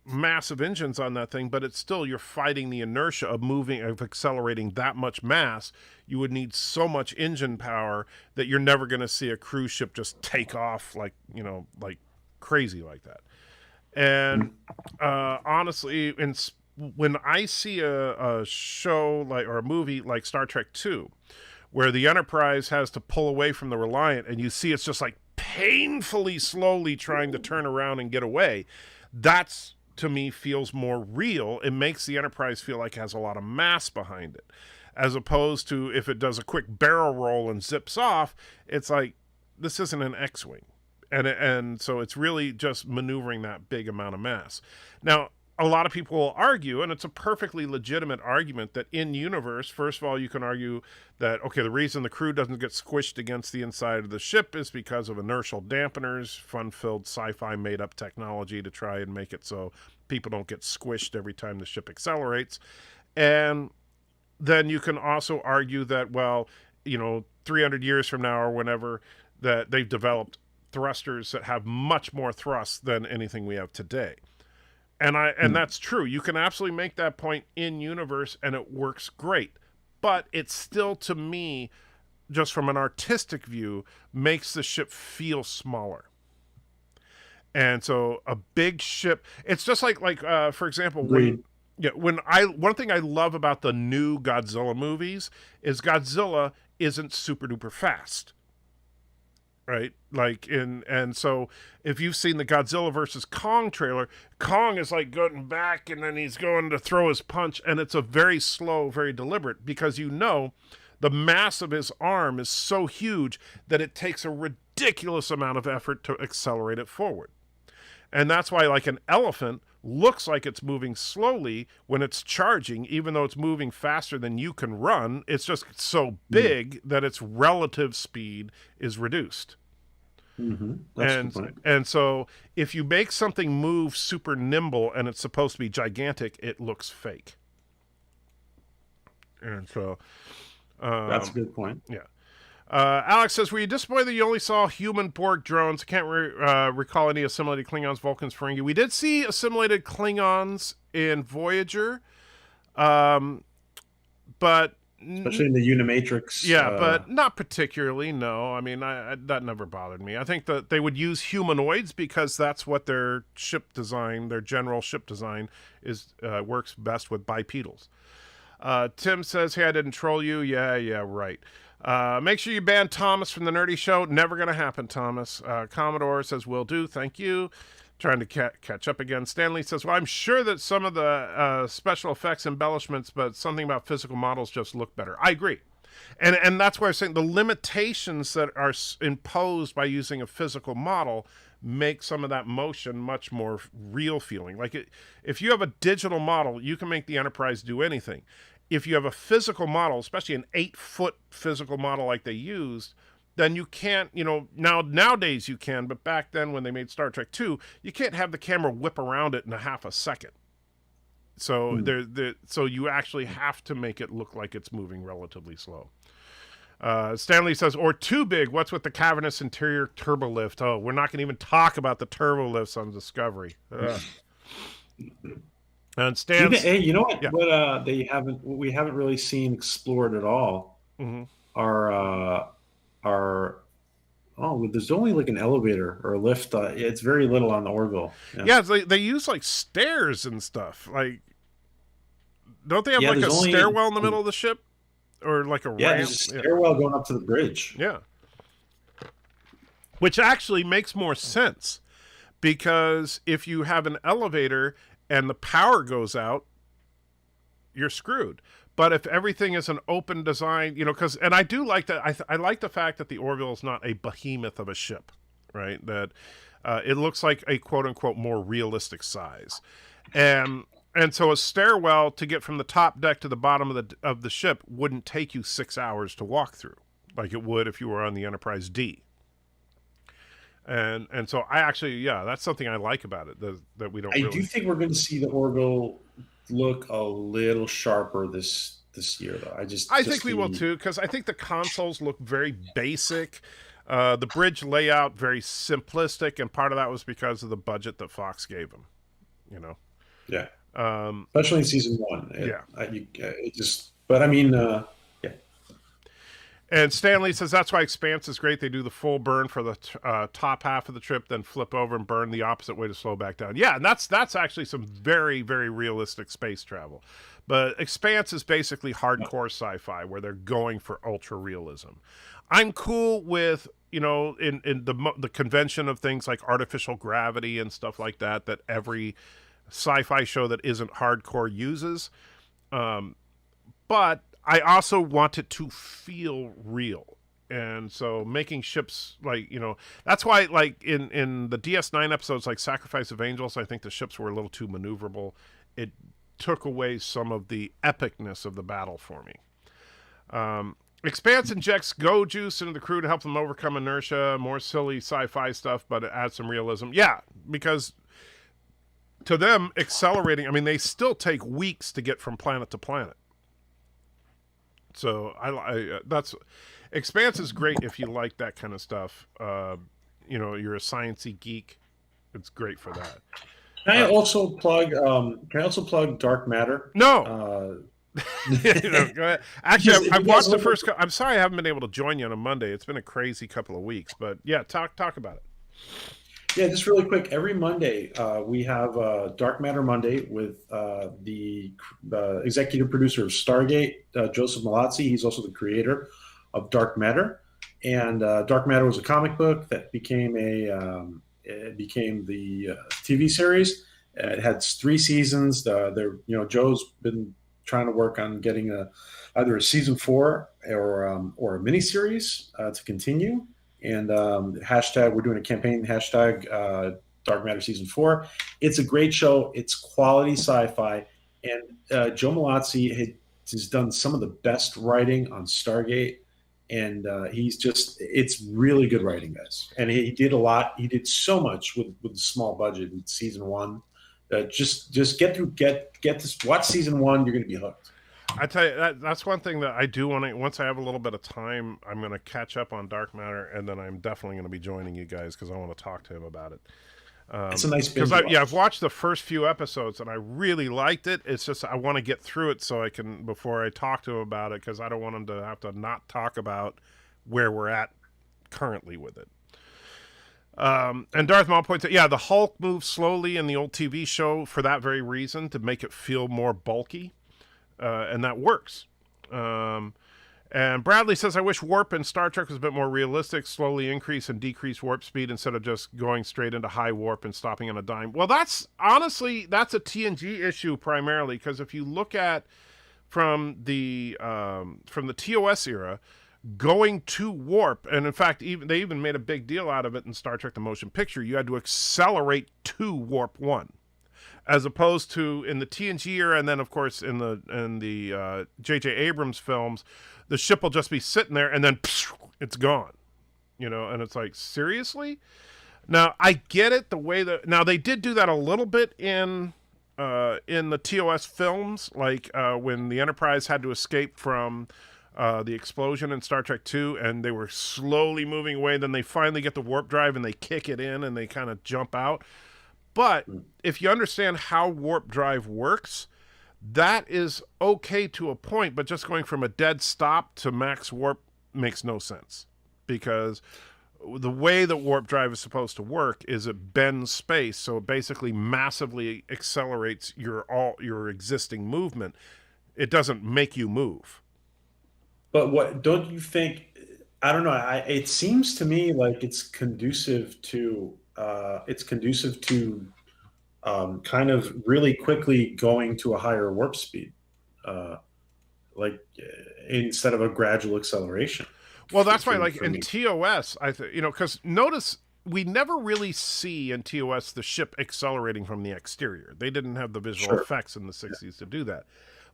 massive engines on that thing, but it's still, you're fighting the inertia of accelerating that much mass. You would need so much engine power that you're never going to see a cruise ship just take off like crazy like that. And honestly, when I see a show or a movie like Star Trek II, where the Enterprise has to pull away from the Reliant, and you see it's just like painfully slowly trying to turn around and get away, that's, to me, feels more real. It makes the Enterprise feel like it has a lot of mass behind it, as opposed to if it does a quick barrel roll and zips off, it's like, this isn't an X-Wing. And so it's really just maneuvering that big amount of mass. Now, a lot of people will argue, and it's a perfectly legitimate argument, that in universe, first of all, you can argue that, okay, the reason the crew doesn't get squished against the inside of the ship is because of inertial dampeners, fun-filled sci-fi made-up technology to try and make it so people don't get squished every time the ship accelerates. And then you can also argue that, well, 300 years from now or whenever, that they've developed thrusters that have much more thrust than anything we have today. And that's true. You can absolutely make that point in universe, and it works great. But it still, to me, just from an artistic view, makes the ship feel smaller. And so a big ship, it's just like for example, one thing I love about the new Godzilla movies is Godzilla isn't super duper fast. Right? And so if you've seen the Godzilla versus Kong trailer, Kong is like going back and then he's going to throw his punch, and it's a very slow, very deliberate, because the mass of his arm is so huge that it takes a ridiculous amount of effort to accelerate it forward. And that's why, like, an elephant looks like it's moving slowly when it's charging, even though it's moving faster than you can run. It's just so big that its relative speed is reduced. Mm-hmm. That's a good point. And so if you make something move super nimble and it's supposed to be gigantic, it looks fake. And so That's a good point. yeah. Alex says, were you disappointed that you only saw human Borg drones? I can't recall any assimilated Klingons, Vulcans, Ferengi. We did see assimilated Klingons in Voyager, but Especially in the Unimatrix. yeah, but not particularly. No, I mean that never bothered me. I think that they would use humanoids because that's what their ship design, their general ship design, is works best with bipedals. Tim says, "Hey, I didn't troll you." Yeah, right. Make sure you ban Thomas from the Nerdy Show. Never going to happen, Thomas. Commodore says, will do. Thank you. Trying to catch up again. Stanley says, well, I'm sure that some of the special effects embellishments, but something about physical models just look better. I agree. And that's why I'm saying the limitations that are imposed by using a physical model make some of that motion much more real feeling. Like if you have a digital model, you can make the Enterprise do anything. If you have a physical model, especially an 8-foot physical model like they used, then you can't, nowadays you can, but back then when they made Star Trek II, you can't have the camera whip around it in a half a second. So so you actually have to make it look like it's moving relatively slow. Stanley says, or too big, what's with the cavernous interior turbolift? Oh, we're not going to even talk about the turbolifts on Discovery. And Stan, hey, you know what? Yeah. What we haven't really seen explored at all are there's only like an elevator or a lift. It's very little on the Orville. Yeah, they use like stairs and stuff. Like, don't they have like a stairwell in the middle of the ship, or like a ramp? There's a stairwell going up to the bridge. Yeah, which actually makes more sense because if you have an elevator and the power goes out, you're screwed. But if everything is an open design, and I do like that. I like the fact that the Orville is not a behemoth of a ship, right? That it looks like a quote unquote more realistic size, and so a stairwell to get from the top deck to the bottom of the ship wouldn't take you 6 hours to walk through, like it would if you were on the Enterprise D. And so I actually, that's something I like about it that we don't. I do think we're going to see the Orville look a little sharper this year, though. I think we will too, because I think the consoles look very basic. The bridge layout very simplistic, and part of that was because of the budget that Fox gave them. Yeah. Especially in season 1. But I mean, yeah. And Stanley says that's why Expanse is great. They do the full burn for the top half of the trip, then flip over and burn the opposite way to slow back down. Yeah, and that's actually some very, very realistic space travel. But Expanse is basically hardcore sci-fi where they're going for ultra realism. I'm cool with in the convention of things like artificial gravity and stuff like that every sci-fi show that isn't hardcore uses. But I also want it to feel real. And so making ships that's why like in the DS9 episodes like Sacrifice of Angels, I think the ships were a little too maneuverable. It took away some of the epicness of the battle for me. Expanse injects go juice into the crew to help them overcome inertia, more silly sci-fi stuff, but it adds some realism. Yeah, because to them, accelerating, they still take weeks to get from planet to planet. So that's Expanse is great if you like that kind of stuff. You're a sciencey geek. It's great for that. Can I also plug Dark Matter? No. Go ahead. Actually, I've watched the first. I'm sorry I haven't been able to join you on a Monday. It's been a crazy couple of weeks, but yeah, talk about it. Yeah, just really quick. Every Monday, we have Dark Matter Monday with the executive producer of Stargate, Joseph Malazzi. He's also the creator of Dark Matter, and Dark Matter was a comic book that became the TV series. It had 3 seasons. Joe's been trying to work on getting either a season 4 or a miniseries to continue. And we're doing a campaign, hashtag Dark Matter season 4. It's a great show. It's quality sci-fi, and Joe Malazzi has done some of the best writing on Stargate, and it's really good writing, guys. And he did a lot. He did so much with a small budget in season 1. Just get this. Watch season 1. You're going to be hooked. I tell you, that's one thing that I do want to. Once I have a little bit of time, I'm going to catch up on Dark Matter, and then I'm definitely going to be joining you guys because I want to talk to him about it. It's a nice binge. I've watched the first few episodes and I really liked it. It's just I want to get through it so I can before I talk to him about it, because I don't want him to have to not talk about where we're at currently with it. And Darth Maul points out, the Hulk moves slowly in the old TV show for that very reason, to make it feel more bulky. And that works. And Bradley says, I wish warp in Star Trek was a bit more realistic, slowly increase and decrease warp speed instead of just going straight into high warp and stopping on a dime. Well, that's a TNG issue primarily, because if you look at from the TOS era, going to warp, and in fact, they even made a big deal out of it in Star Trek: The Motion Picture. You had to accelerate to warp 1. As opposed to in the TNG era, and then of course in the J.J. Abrams films, the ship will just be sitting there and then it's gone, and it's like, seriously? Now I get it, the way that now they did do that a little bit in the TOS films, like when the Enterprise had to escape from the explosion in Star Trek II, and they were slowly moving away. Then they finally get the warp drive and they kick it in and they kind of jump out. But if you understand how warp drive works, that is okay to a point, but just going from a dead stop to max warp makes no sense, because the way that warp drive is supposed to work is it bends space, so it basically massively accelerates your existing movement. It doesn't make you move. But what don't you think? I don't know. It seems to me like it's conducive to kind of really quickly going to a higher warp speed, instead of a gradual acceleration. Well, that's why, like in TOS, because notice we never really see in TOS the ship accelerating from the exterior. They didn't have the visual effects in the 60s to do that.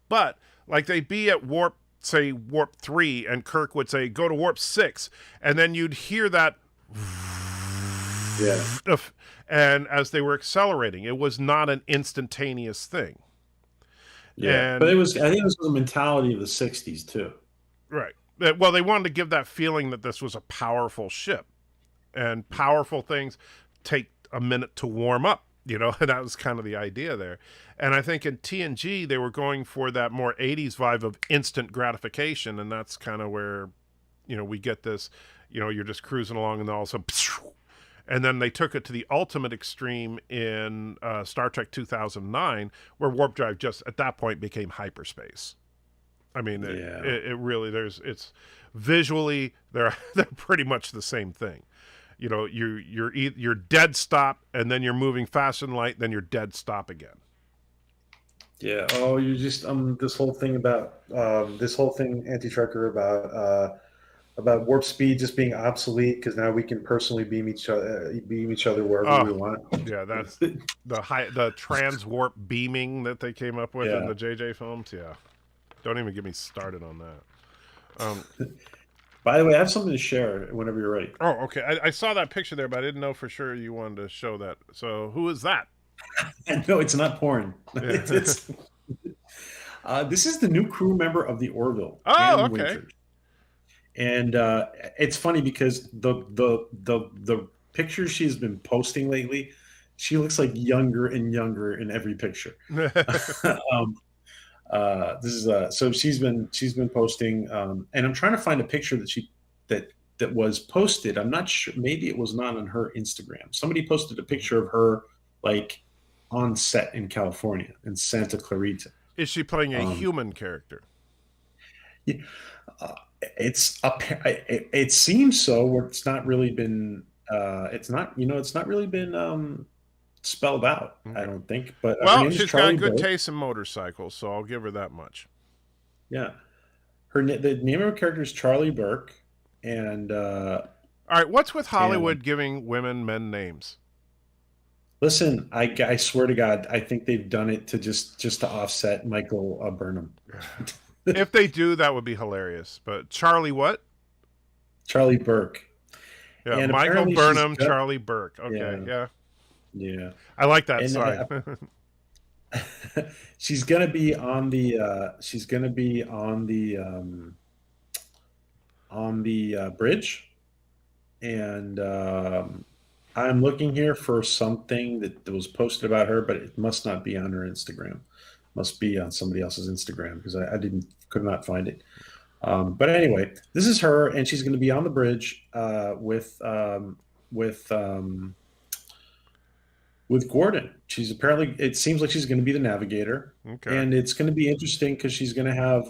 But like they'd be at warp 3, and Kirk would say, go to warp 6, and then you'd hear that. Yeah. And as they were accelerating, it was not an instantaneous thing. Yeah, but I think it was the mentality of the 60s too. Right. Well, they wanted to give that feeling that this was a powerful ship, and powerful things take a minute to warm up, and that was kind of the idea there. And I think in TNG, they were going for that more 80s vibe of instant gratification, and that's kind of where, we get this, you're just cruising along and then all of a sudden, and then they took it to the ultimate extreme in Star Trek 2009, where warp drive just at that point became hyperspace. I mean, it really, it's visually they're pretty much the same thing. You're dead stop, and then you're moving faster than light, then you're dead stop again. Yeah. Oh, you just this whole thing, anti-trucker, about warp speed just being obsolete because now we can personally beam each other wherever we want. Yeah, that's the trans warp beaming that they came up with in the JJ films. Yeah, don't even get me started on that. By the way, I have something to share whenever you're ready. Oh, okay. I saw that picture there, but I didn't know for sure you wanted to show that. So who is that? No, it's not porn. Yeah. This is the new crew member of the Orville. Oh, okay. Winters. And it's funny because the pictures she's been posting lately, she looks like younger and younger in every picture. So she's been posting, and I'm trying to find a picture that was posted. I'm not sure. Maybe it was not on her Instagram. Somebody posted a picture of her like on set in California in Santa Clarita. Is she playing a human character? Yeah. It seems so. Where it's not really been. It's not really been spelled out. Okay. I don't think. But she's got good taste in motorcycles, so I'll give her that much. Yeah, the name of her character is Charlie Burke, and all right. What's with Hollywood giving men names? Listen, I swear to God, I think they've done it to just to offset Michael Burnham. If they do, that would be hilarious. But Charlie, what? Charlie Burke. Yeah, And Michael apparently she's Burnham, got, Charlie Burke. Okay, yeah, yeah, yeah. I like that And side. she's gonna be on the bridge, and I'm looking here for something that was posted about her, but it must not be on her Instagram. Must be on somebody else's Instagram because I could not find it. But anyway, this is her, and she's going to be on the bridge with with Gordon. She's apparently, it seems like she's going to be the navigator, Okay. and it's going to be interesting because she's going to have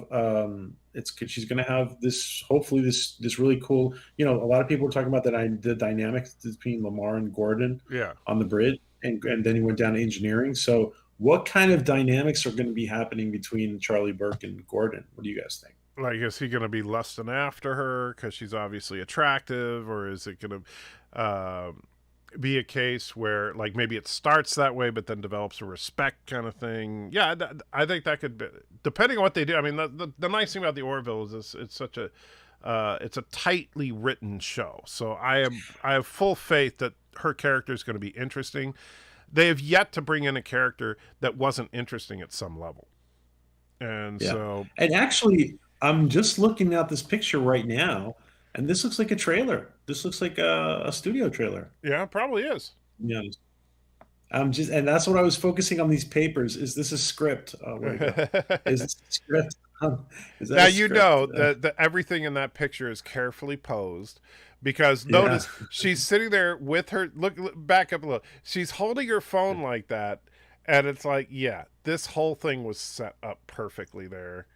she's going to have this, hopefully this really cool. You know, a lot of people were talking about the dynamics between Lamar and Gordon Yeah. on the bridge, and then he went down to engineering. So, what kind of dynamics are going to be happening between Charlie Burke and Gordon? What do you guys think? Like, is he going to be lusting after her because she's obviously attractive, or is it going to be a case where, like, maybe it starts that way, but then develops a respect kind of thing? Yeah, I think that could be, depending on what they do. I mean, the nice thing about the Orville is it's such a it's a tightly written show, so I have full faith that her character is going to be interesting. They have yet to bring in a character that wasn't interesting at some level, and Yeah. so And actually, I'm just looking at this picture right now, and this looks like a trailer. This looks like a studio trailer. yeah, it probably is. Yeah. And that's what I was focusing on these papers. Is this a script? Where'd it go? Is this a script? Is that Now a you script? know that everything in that picture is carefully posed, because Yeah. notice she's sitting there with her look back up a little. She's holding her phone like that, and it's like, yeah, this whole thing was set up perfectly there,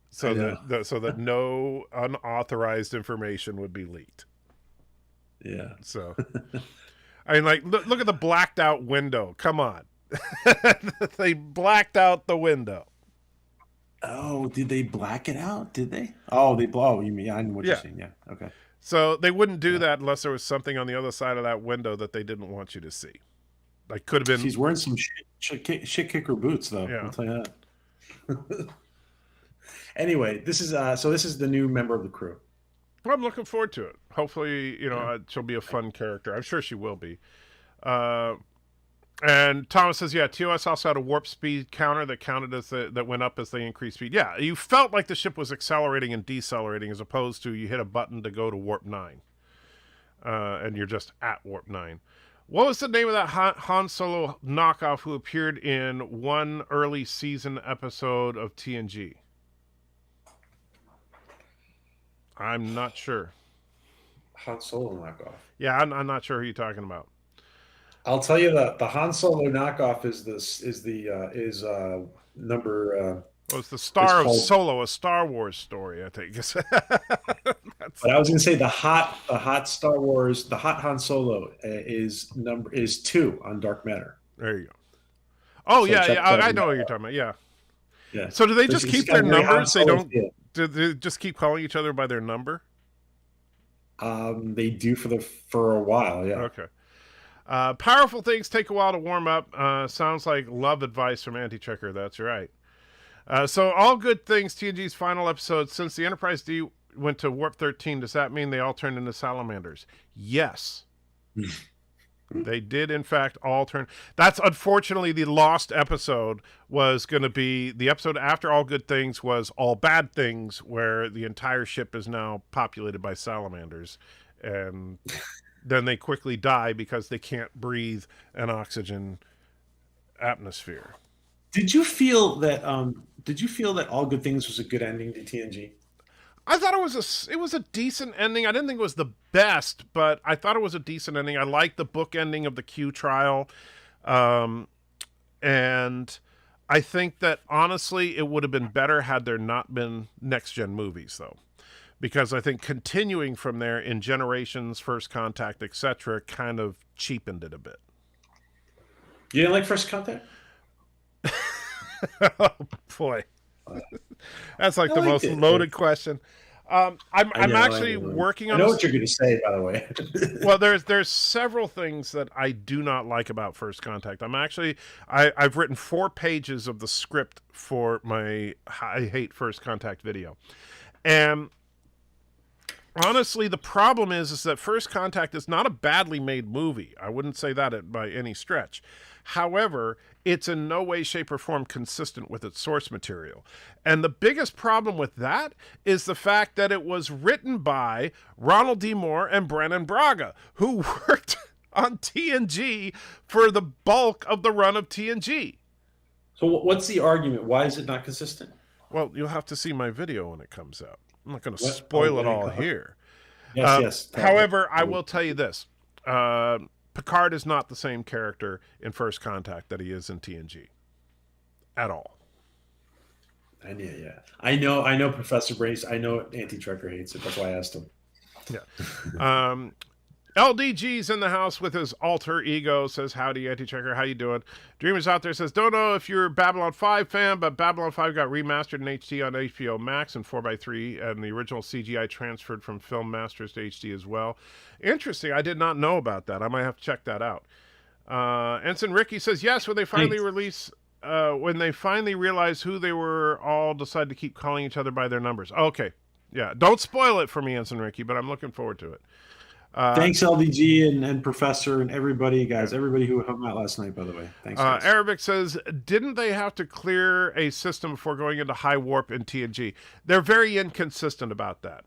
so I know. that no unauthorized information would be leaked. Yeah. So I mean, like, look at the blacked out window. Come on, they blacked out the window. Oh, did they black it out? Did they? Oh, they blow. You mean I know what you're Yeah. saying? Yeah. Okay. So they wouldn't do Yeah. that unless there was something on the other side of that window that they didn't want you to see. Like, could have been. She's wearing some shit kicker boots, though. Yeah. I'll tell you that. Anyway, this is this is the new member of the crew. I'm looking forward to it. Hopefully, Yeah. she'll be a fun character. I'm sure she will be. And Thomas says, yeah, TOS also had a warp speed counter that counted that went up as they increased speed. Yeah, you felt like the ship was accelerating and decelerating, as opposed to you hit a button to go to warp 9, and you're just at warp 9. What was the name of that Han Solo knockoff who appeared in one early season episode of TNG? I'm not sure. Han Solo knockoff. Yeah, I'm not sure who you're talking about. I'll tell you that the Han Solo knockoff is number. Well, it's the Star of called- Solo, a Star Wars story, I think. But I was going to say the hot Star Wars, the hot Han Solo is 2 on Dark Matter. There you go. Oh, So yeah, check yeah. that I know out. what you're talking about. Yeah. Yeah. So do they So just she's keep got their a very Han numbers? They Solo don't. feel. Do they just keep calling each other by their number? They do for a while. Yeah. Okay. Powerful things take a while to warm up. Sounds like love advice from Anti-Checker. That's right. So all good things. TNG's final episode. Since the Enterprise D went to Warp 13, does that mean they all turned into salamanders? Yes. They did, in fact, all turn. That's unfortunately the lost episode. Was going to be the episode after All Good Things was All Bad Things, where the entire ship is now populated by salamanders, and then they quickly die because they can't breathe an oxygen atmosphere. Did you feel that? Did you feel that All Good Things was a good ending to TNG? I thought it was a decent ending. I didn't think it was the best, but I thought it was a decent ending. I liked the book ending of the Q trial. And I think that honestly it would have been better had there not been next gen movies, though. Because I think continuing from there in Generations, First Contact, etc., kind of cheapened it a bit. You didn't like First Contact? Oh boy. That's like I the liked most it. loaded question. I'm I know, actually I know. working I on know a what you're going to say, by the way. well, there's several things that I do not like about First Contact. I've written 4 pages of the script for my I Hate First Contact video. And honestly, the problem is that First Contact is not a badly made movie. I wouldn't say that by any stretch. However, it's in no way, shape, or form consistent with its source material. And the biggest problem with that is the fact that it was written by Ronald D. Moore and Brennan Braga, who worked on TNG for the bulk of the run of TNG. So what's the argument? Why is it not consistent? Well, you'll have to see my video when it comes out. I'm not going to spoil it all here. Yes. However, I will tell you this. Picard is not the same character in First Contact that he is in TNG. At all. Yeah. I know Professor Brace. I know Anti-Trucker hates it. That's why I asked him. Yeah. LDG's in the house with his alter ego, says, howdy, Anti-Checker, how you doing? Dreamers out there says, don't know if you're a Babylon 5 fan, but Babylon 5 got remastered in HD on HBO Max and 4:3, and the original CGI transferred from Film Masters to HD as well. Interesting. I did not know about that. I might have to check that out. Ensign Ricky says, yes, when they finally when they finally realize who they were, all decide to keep calling each other by their numbers. Okay. Yeah. Don't spoil it for me, Ensign Ricky, but I'm looking forward to it. Thanks, LDG and Professor and everybody, guys. Everybody who hung out last night, by the way. Thanks, guys. Arabic says, didn't they have to clear a system before going into high warp in TNG? They're very inconsistent about that.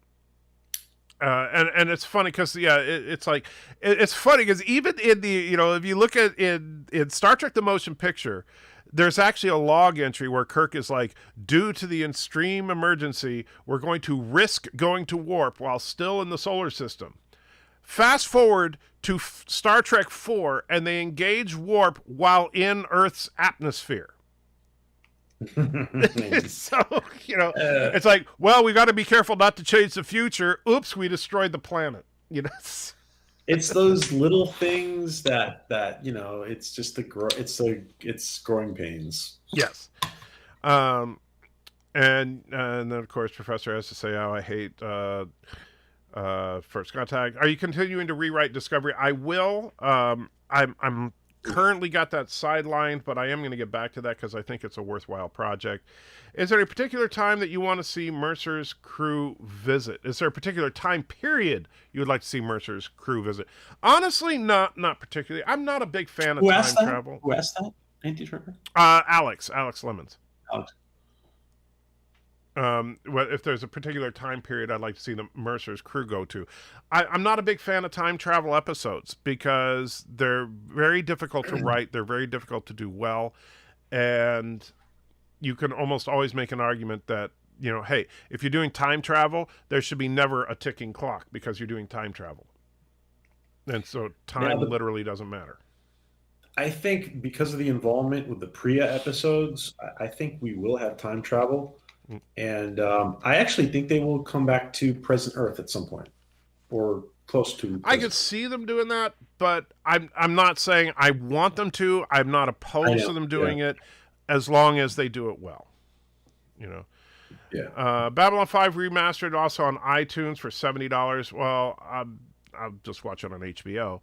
And it's funny because, it's like, it's funny because even in the, if you look at in Star Trek The Motion Picture, there's actually a log entry where Kirk is like, due to the extreme emergency, we're going to risk going to warp while still in the solar system. Fast forward to Star Trek 4, and they engage warp while in Earth's atmosphere. So, it's like, well, we got to be careful not to change the future. Oops, we destroyed the planet. It's those little things that it's just it's growing pains. Yes. And then of course Professor has to say, oh, I hate First Contact. Are you continuing to rewrite Discovery? I will. I'm currently got that sidelined, but I am going to get back to that because I think it's a worthwhile project. Is there a particular time that you want to see Mercer's crew visit? Is there a particular time period you would like to see Mercer's crew visit? Honestly, not particularly. I'm not a big fan of time travel. Who asked that? Anti-Trucker? Alex Lemons. Alex. If there's a particular time period I'd like to see the Mercer's crew go to. I'm not a big fan of time travel episodes because they're very difficult to write. They're very difficult to do well. And you can almost always make an argument that, hey, if you're doing time travel, there should be never a ticking clock because you're doing time travel. And so time literally doesn't matter. I think because of the involvement with the Priya episodes, I think we will have time travel. And I actually think they will come back to present Earth at some point, or close to. I could see them doing that, but I'm not saying I want them to. I'm not opposed to them doing it, as long as they do it well. Yeah. Babylon 5 remastered also on iTunes for $70. Well, I'll just watch it on HBO.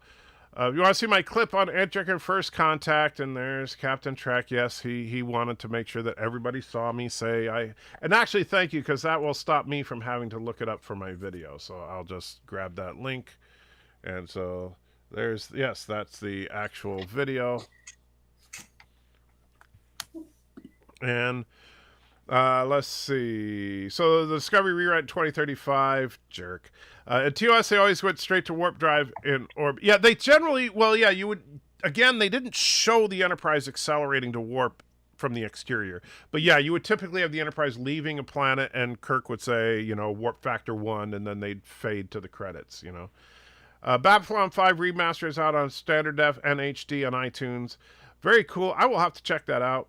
You want to see my clip on Anti-Checker and First Contact, and there's Captain Trek. Yes, he wanted to make sure that everybody saw me say and actually thank you, because that will stop me from having to look it up for my video. So I'll just grab that link. And so that's the actual video. And let's see. So the Discovery rewrite in 2035, jerk. At TOS, they always went straight to warp drive in orbit. Yeah, they generally, you would, again, they didn't show the Enterprise accelerating to warp from the exterior. But yeah, you would typically have the Enterprise leaving a planet, and Kirk would say, warp factor 1, and then they'd fade to the credits, Babylon 5 remaster is out on standard def and HD on iTunes. Very cool. I will have to check that out.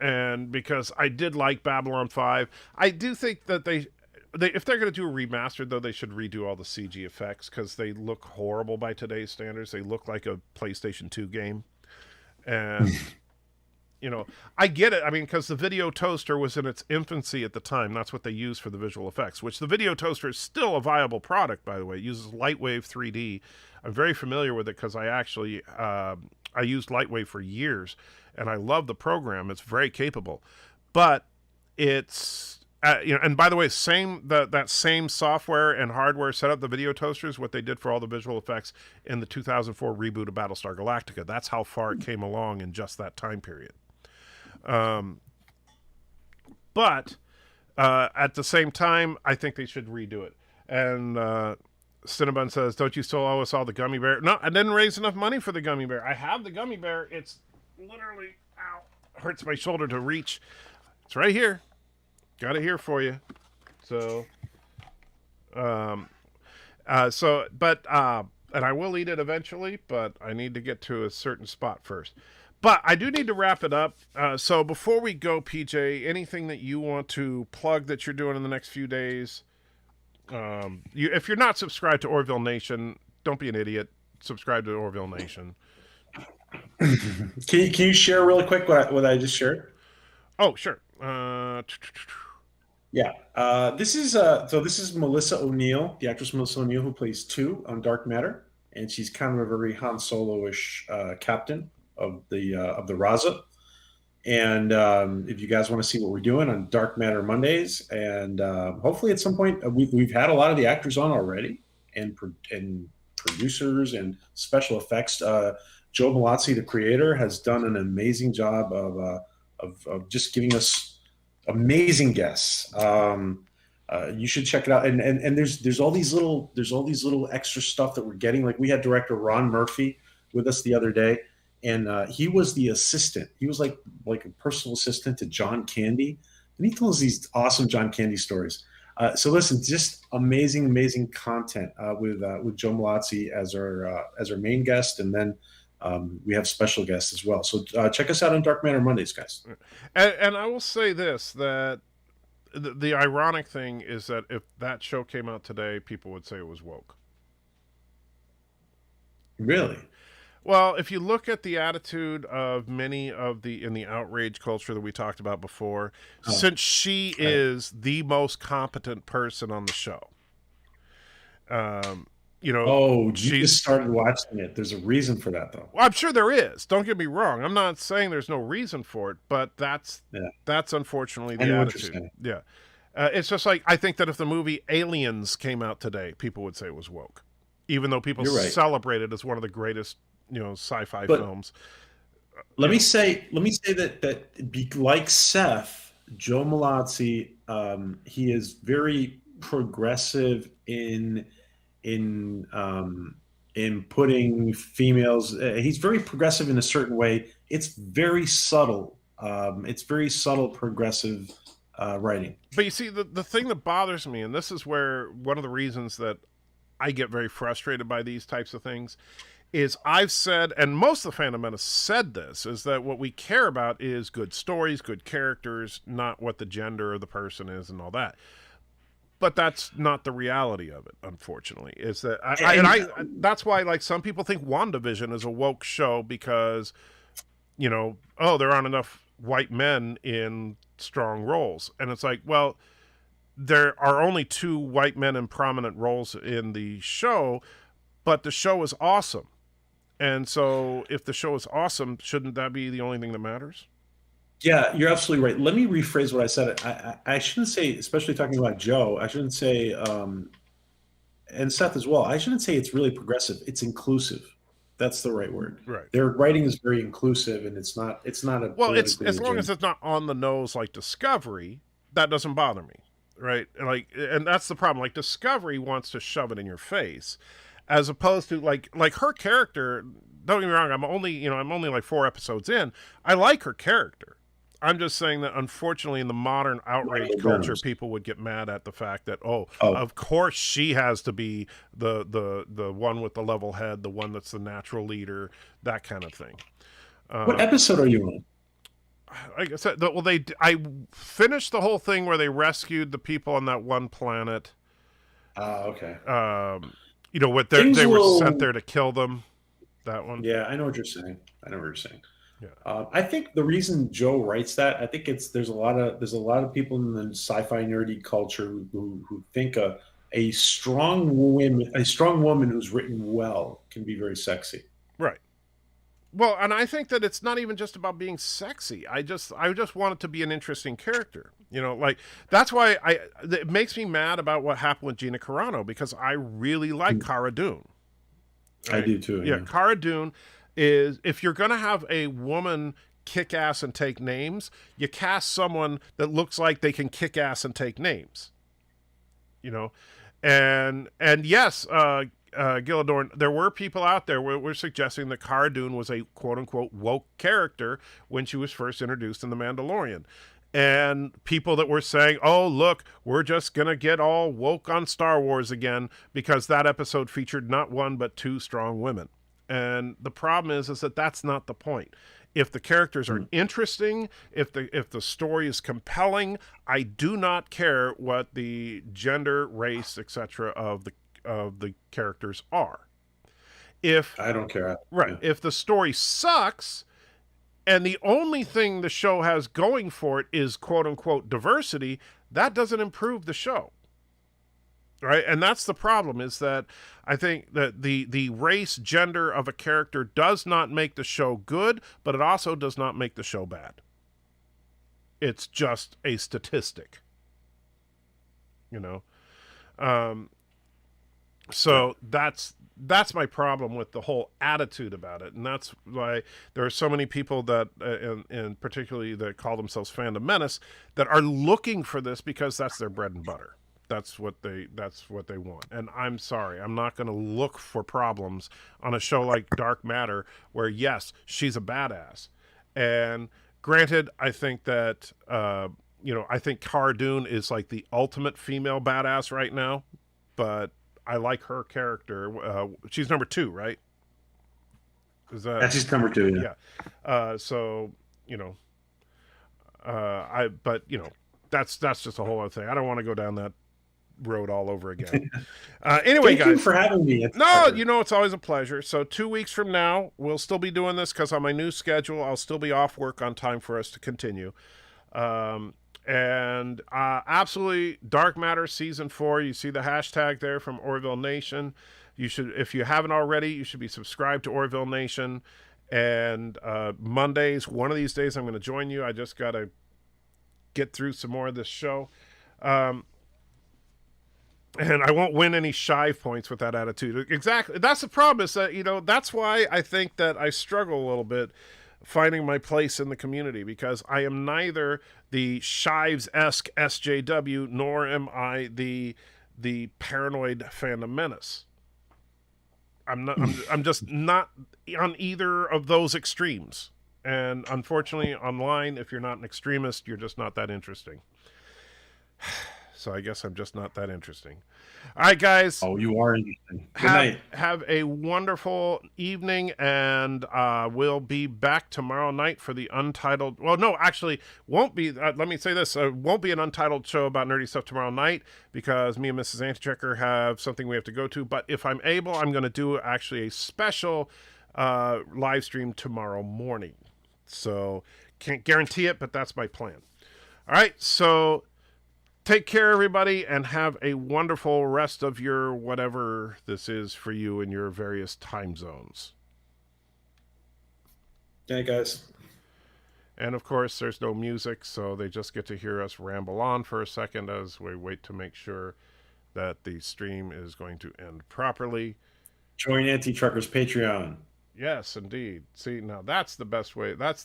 And because I did like Babylon 5, I do think that they if they're going to do a remaster, though, they should redo all the CG effects because they look horrible by today's standards. They look like a PlayStation 2 game. And you know, I get it. I mean, because the video toaster was in its infancy at the time. That's what they used for the visual effects, which the video toaster is still a viable product, by the way. It uses Lightwave 3D. I'm very familiar with it because I actually, I used Lightwave for years, and I love the program. It's very capable. But it's, you know, and by the way, that same software and hardware set up the video toasters, what they did for all the visual effects in the 2004 reboot of Battlestar Galactica. That's how far it came along in just that time period. But at the same time, I think they should redo it. And Cinnabon says, don't you still owe us all the gummy bear? No, I didn't raise enough money for the gummy bear. I have the gummy bear. It's literally, ow, hurts my shoulder to reach. It's right here. Got it here for you. So, and I will eat it eventually, but I need to get to a certain spot first. But I do need to wrap it up. So before we go, PJ, anything that you want to plug that you're doing in the next few days? If you're not subscribed to Orville Nation, don't be an idiot. Subscribe to Orville Nation. Can you share really quick what I just shared? Oh, sure. Yeah. This is Melissa O'Neill, the actress Melissa O'Neill, who plays 2 on Dark Matter, and she's kind of a very Han Solo-ish captain of the Raza. And if you guys want to see what we're doing on Dark Matter Mondays, and hopefully at some point we've had a lot of the actors on already, and producers and special effects. Joe Malazzi, the creator, has done an amazing job of just giving us amazing guests. You should check it out. And there's all these little extra stuff that we're getting. Like we had director Ron Murphy with us the other day, and he was the assistant. He was like a personal assistant to John Candy, and he tells these awesome John Candy stories. So listen, just amazing content with Joe Malazzi as our main guest, and then we have special guests as well. So check us out on Dark Matter Mondays, guys. And I will say this, that the ironic thing is that if that show came out today, people would say it was woke. Really? Well, if you look at the attitude of many of in the outrage culture that we talked about before, since she is the most competent person on the show, you know, you just started watching it. There's a reason for that, though. Well, I'm sure there is. Don't get me wrong. I'm not saying there's no reason for it, but that's unfortunately the attitude. Yeah. It's just like, I think that if the movie Aliens came out today, people would say it was woke, even though people celebrate it as one of the greatest, sci-fi films. Let me say that like Seth, Joe Malazzi, he is very progressive in putting females. He's very progressive in a certain way. It's very subtle. It's very subtle progressive writing. But you see, the thing that bothers me, and this is where one of the reasons that I get very frustrated by these types of things, is I've said, and most of the Phantom Menace said this, is that what we care about is good stories, good characters, not what the gender of the person is and all that. But that's not the reality of it, unfortunately. Is that that's why, like, some people think WandaVision is a woke show because, there aren't enough white men in strong roles. And it's like, well, there are only 2 white men in prominent roles in the show, but the show is awesome. And so if the show is awesome, shouldn't that be the only thing that matters? Yeah, you're absolutely right. Let me rephrase what I said. I shouldn't say, especially talking about Joe, I shouldn't say, and Seth as well, I shouldn't say it's really progressive. It's inclusive. That's the right word. Right. Their writing is very inclusive, and it's not a well, it's as long as it's not on the nose like Discovery, that doesn't bother me, right? And that's the problem. Like, Discovery wants to shove it in your face, as opposed to like her character. Don't get me wrong. I'm only like 4 episodes in. I like her character. I'm just saying that, unfortunately, in the modern outrage culture, people would get mad at the fact that, of course she has to be the one with the level head, the one that's the natural leader, that kind of thing. What episode are you on? Like I said, I finished the whole thing where they rescued the people on that one planet. Okay. What they were sent there to kill them. That one. Yeah, I know what you're saying. I think the reason Joe writes that, I think there's a lot of people in the sci-fi nerdy culture who think a strong woman who's written well can be very sexy. Right. Well, and I think that it's not even just about being sexy. I just want it to be an interesting character. Like that's why it makes me mad about what happened with Gina Carano, because I really like Cara Dune. Right? I do too. Yeah, Cara Dune is, if you're going to have a woman kick ass and take names, you cast someone that looks like they can kick ass and take names. And yes, Gilladorn, there were people out there who were suggesting that Cara Dune was a quote-unquote woke character when she was first introduced in The Mandalorian. And people that were saying, oh, look, we're just going to get all woke on Star Wars again because that episode featured not one but two strong women. And the problem is that that's not the point. If the characters are interesting, if the story is compelling, I do not care what the gender, race, etc. of the characters are. I don't care. Right. If the story sucks and the only thing the show has going for it is quote unquote diversity, that doesn't improve the show. Right. And that's the problem, is that I think that the race, gender of a character does not make the show good, but it also does not make the show bad. It's just a statistic. So that's my problem with the whole attitude about it. And that's why there are so many people that, and particularly that call themselves Fandom Menace, that are looking for this because that's their bread and butter. That's what they want. And I'm sorry, I'm not going to look for problems on a show like Dark Matter, where yes, she's a badass. And granted, I think that, I think Cara Dune is like the ultimate female badass right now, but I like her character. She's number 2, right? She's number 2. Yeah. That's just a whole other thing. I don't want to go down that road all over again. Anyway, Thank you for having me. It's always a pleasure. So 2 weeks from now, we'll still be doing this because on my new schedule, I'll still be off work on time for us to continue. And absolutely, Dark Matter Season 4, you see the hashtag there from Orville Nation. You should, if you haven't already, you should be subscribed to Orville Nation. And Mondays, one of these days, I'm going to join you. I just got to get through some more of this show. And I won't win any shive points with that attitude. Exactly. That's the problem, is that, that's why I think that I struggle a little bit finding my place in the community, because I am neither the Shives-esque SJW, nor am I the paranoid Fandom Menace. I'm just not on either of those extremes. And unfortunately, online, if you're not an extremist, you're just not that interesting. So I guess I'm just not that interesting. All right, guys. Oh, you are interesting. Good night. Have a wonderful evening, and we'll be back tomorrow night for the Untitled. Well, no, actually, won't be. Let me say this: won't be an Untitled show about nerdy stuff tomorrow night, because me and Mrs. Antichecker have something we have to go to. But if I'm able, I'm going to do actually a special live stream tomorrow morning. So can't guarantee it, but that's my plan. All right, so. Take care, everybody, and have a wonderful rest of your whatever this is for you in your various time zones. Yeah, guys. And, of course, there's no music, so they just get to hear us ramble on for a second as we wait to make sure that the stream is going to end properly. Join Anti-Truckers Patreon. Yes, indeed. See, now that's the best way. That's